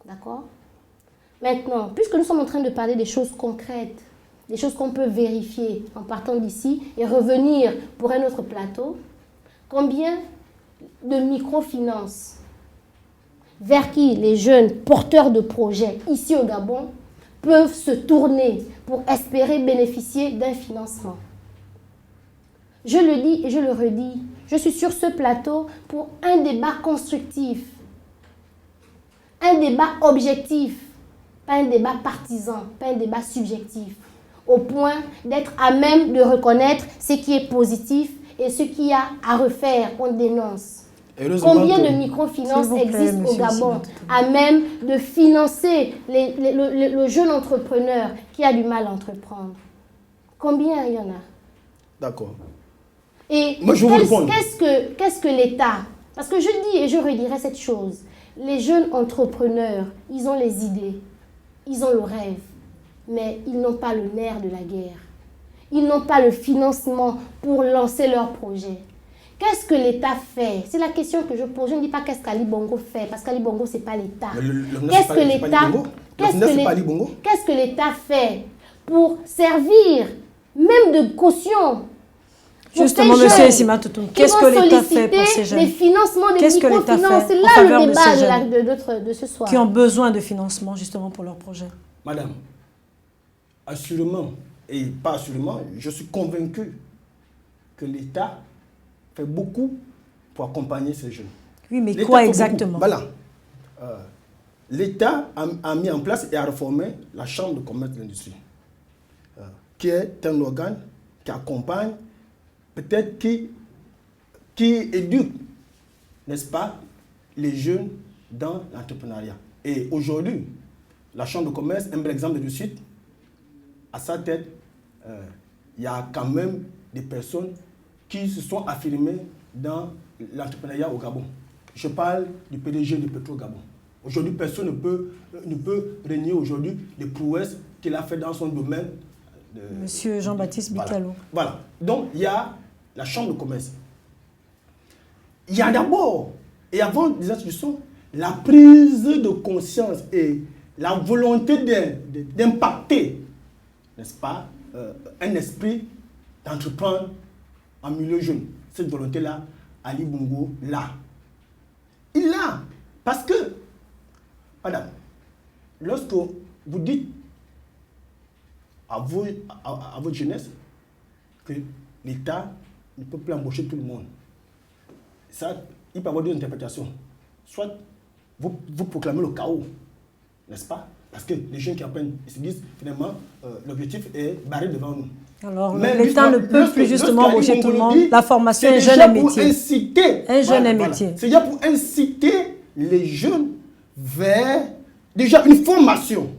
D'accord? Maintenant, puisque nous sommes en train de parler des choses concrètes, des choses qu'on peut vérifier en partant d'ici et revenir pour un autre plateau, combien de microfinances vers qui les jeunes porteurs de projets ici au Gabon peuvent se tourner pour espérer bénéficier d'un financement? Je le dis et je le redis, je suis sur ce plateau pour un débat constructif, un débat objectif, pas un débat partisan, pas un débat subjectif, au point d'être à même de reconnaître ce qui est positif et ce qu'il y a à refaire, on dénonce. Heureusement Combien que- de microfinances S'il vous plaît, existent au monsieur Gabon Sima, à même de financer le jeune entrepreneur qui a du mal à entreprendre? Combien il y en a? D'accord. Et Moi, je vais vous répondre. qu'est-ce que l'État? Parce que je dis et je redirai cette chose. Les jeunes entrepreneurs, ils ont les idées, ils ont le rêve, mais ils n'ont pas le nerf de la guerre. Ils n'ont pas le financement pour lancer leur projet. Qu'est-ce que l'État fait? C'est la question que je pose. Je ne dis pas qu'est-ce qu'Ali Bongo fait, parce qu'Ali Bongo, ce n'est pas l'État. Mais le FNAS, Qu'est-ce c'est que pas- l'État c'est pas Ali Bongo. Le qu'est-ce FNAS, que c'est l'É- pas Ali Bongo. qu'est-ce que l'État fait pour servir, même de caution pour Justement, ces monsieur jeunes Essima Toutoum, qui qu'est-ce vont que l'État fait pour solliciter ces les jeunes financements des Qu'est-ce que l'État microfinances? fait C'est en là faveur le de débat ces de ce soir. qui ont besoin de financement justement pour leurs projets? Madame, assurément, et pas assurément, je suis convaincu que l'État fait beaucoup pour accompagner ces jeunes. Oui, mais L'État quoi fait beaucoup. exactement? Voilà. l'État a mis en place et a réformé la Chambre de commerce et de l'industrie, qui est un organe qui accompagne, peut-être qui éduque, n'est-ce pas, les jeunes dans l'entrepreneuriat. Et aujourd'hui, la Chambre de commerce, un bel exemple de réussite, à sa tête, il y a quand même des personnes qui se sont affirmées dans l'entrepreneuriat au Gabon. Je parle du PDG de Petro Gabon. Aujourd'hui, personne ne peut régner aujourd'hui les prouesses qu'il a fait dans son domaine. Monsieur Jean-Baptiste Bikalo. Voilà. Donc, il y a la Chambre de commerce. Il y a d'abord, et avant des institutions, la prise de conscience et la volonté d'impacter, n'est-ce pas, un esprit d'entreprendre en milieu jeune. Cette volonté-là, Ali Bongo l'a. Il l'a. Parce que, madame, lorsque vous dites à votre jeunesse que l'État ne peut plus embaucher tout le monde, ça, il peut y avoir deux interprétations. Soit vous proclamez le chaos, n'est-ce pas? Parce que les jeunes qui apprennent, ils se disent finalement, l'objectif est barré devant nous. Alors, l'État ne peut plus justement embaucher tout le monde. La formation est jeune et métier. Un jeune et métier. C'est déjà pour inciter les jeunes vers déjà une formation,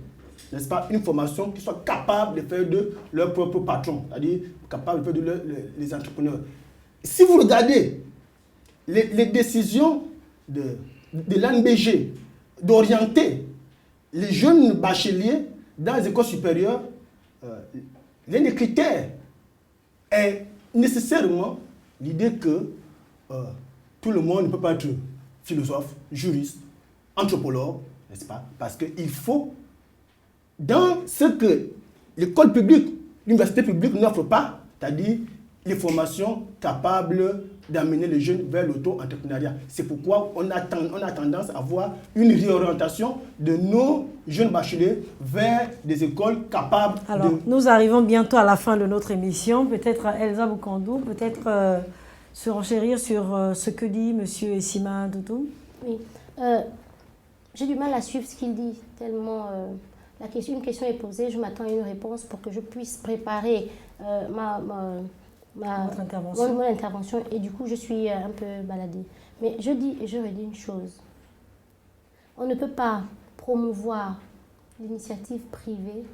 n'est-ce pas? Une formation qui soit capable de faire de leur propre patron, c'est-à-dire capable de faire de les entrepreneurs. Si vous regardez les décisions de l'ANBG d'orienter les jeunes bacheliers dans les écoles supérieures, l'un des critères est nécessairement l'idée que tout le monde ne peut pas être philosophe, juriste, anthropologue, n'est-ce pas? Parce qu'il faut, dans ce que l'école publique, l'université publique n'offre pas, c'est-à-dire les formations capables d'amener les jeunes vers l'auto-entrepreneuriat. C'est pourquoi on a tendance à avoir une réorientation de nos jeunes bacheliers vers des écoles capables Nous arrivons bientôt à la fin de notre émission. Peut-être Elsa Boukandou, peut-être se renchérir sur ce que dit M. Essima Doudou. Oui. J'ai du mal à suivre ce qu'il dit, tellement une question est posée, je m'attends à une réponse pour que je puisse préparer mon intervention, et du coup je suis un peu baladée. Mais je dis et je redis une chose. On ne peut pas promouvoir l'initiative privée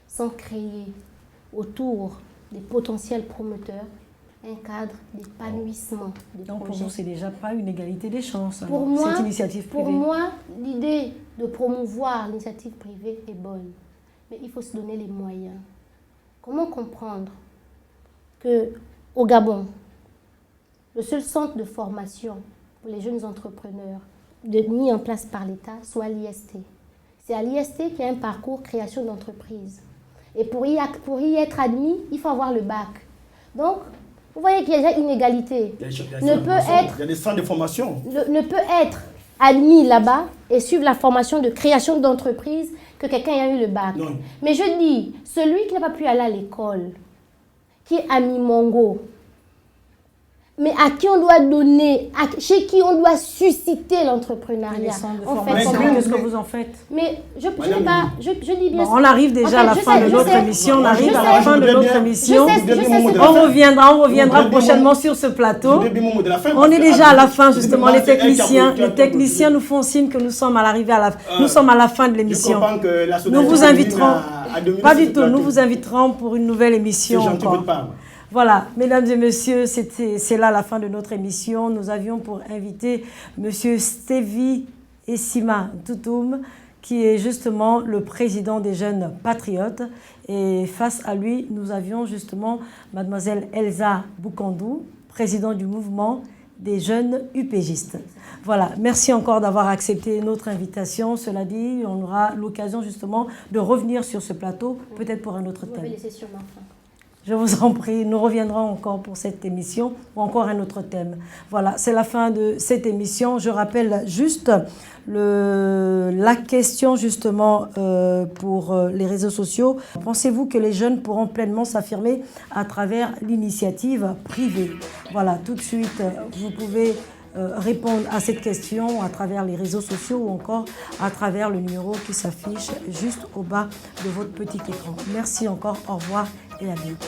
sans créer autour des potentiels promoteurs un cadre d'épanouissement des projets. Pour vous, c'est déjà pas une égalité des chances, pour moi, cette initiative privée. Pour moi, l'idée de promouvoir l'initiative privée est bonne, mais il faut se donner les moyens. Comment comprendre qu'au Gabon, le seul centre de formation pour les jeunes entrepreneurs mis en place par l'État soit l'IST. C'est à l'IST qu'il y a un parcours création d'entreprise. Et pour y être admis, il faut avoir le bac. Donc, vous voyez qu'il y a déjà inégalité. Il y a des centres de formation. Ne peut être admis là-bas et suivre la formation de création d'entreprise que quelqu'un ait eu le bac. Non. Mais je dis, celui qui n'a pas pu aller à l'école, qui est ami Mongo, mais à qui on doit donner, chez qui on doit susciter l'entrepreneuriat. Qu'est-ce que vous en faites? Mais je dis bien. Bon, on arrive déjà à la fin de notre émission. On arrive à la fin de notre émission. On reviendra prochainement sur ce plateau. On est déjà à la fin, justement. Les techniciens nous font signe que nous sommes à l'arrivée nous sommes à la fin de l'émission. Nous vous inviterons, pas du tout, nous vous inviterons pour une nouvelle émission encore. Voilà, mesdames et messieurs, c'est là la fin de notre émission. Nous avions pour invité M. Stevie Essima Toutoum, qui est justement le président des Jeunes Patriotes. Et face à lui, nous avions justement mademoiselle Elsa Boukandou, présidente du mouvement des jeunes UPGistes. Voilà, merci encore d'avoir accepté notre invitation. Cela dit, on aura l'occasion justement de revenir sur ce plateau, peut-être pour un autre thème. Vous m'avez laissé sur ma fin. Je vous en prie, nous reviendrons encore pour cette émission ou encore un autre thème. Voilà, c'est la fin de cette émission. Je rappelle juste la question justement pour les réseaux sociaux. Pensez-vous que les jeunes pourront pleinement s'affirmer à travers l'initiative privée? Voilà, tout de suite, vous pouvez répondre à cette question à travers les réseaux sociaux ou encore à travers le numéro qui s'affiche juste au bas de votre petit écran. Merci encore, au revoir et à bientôt.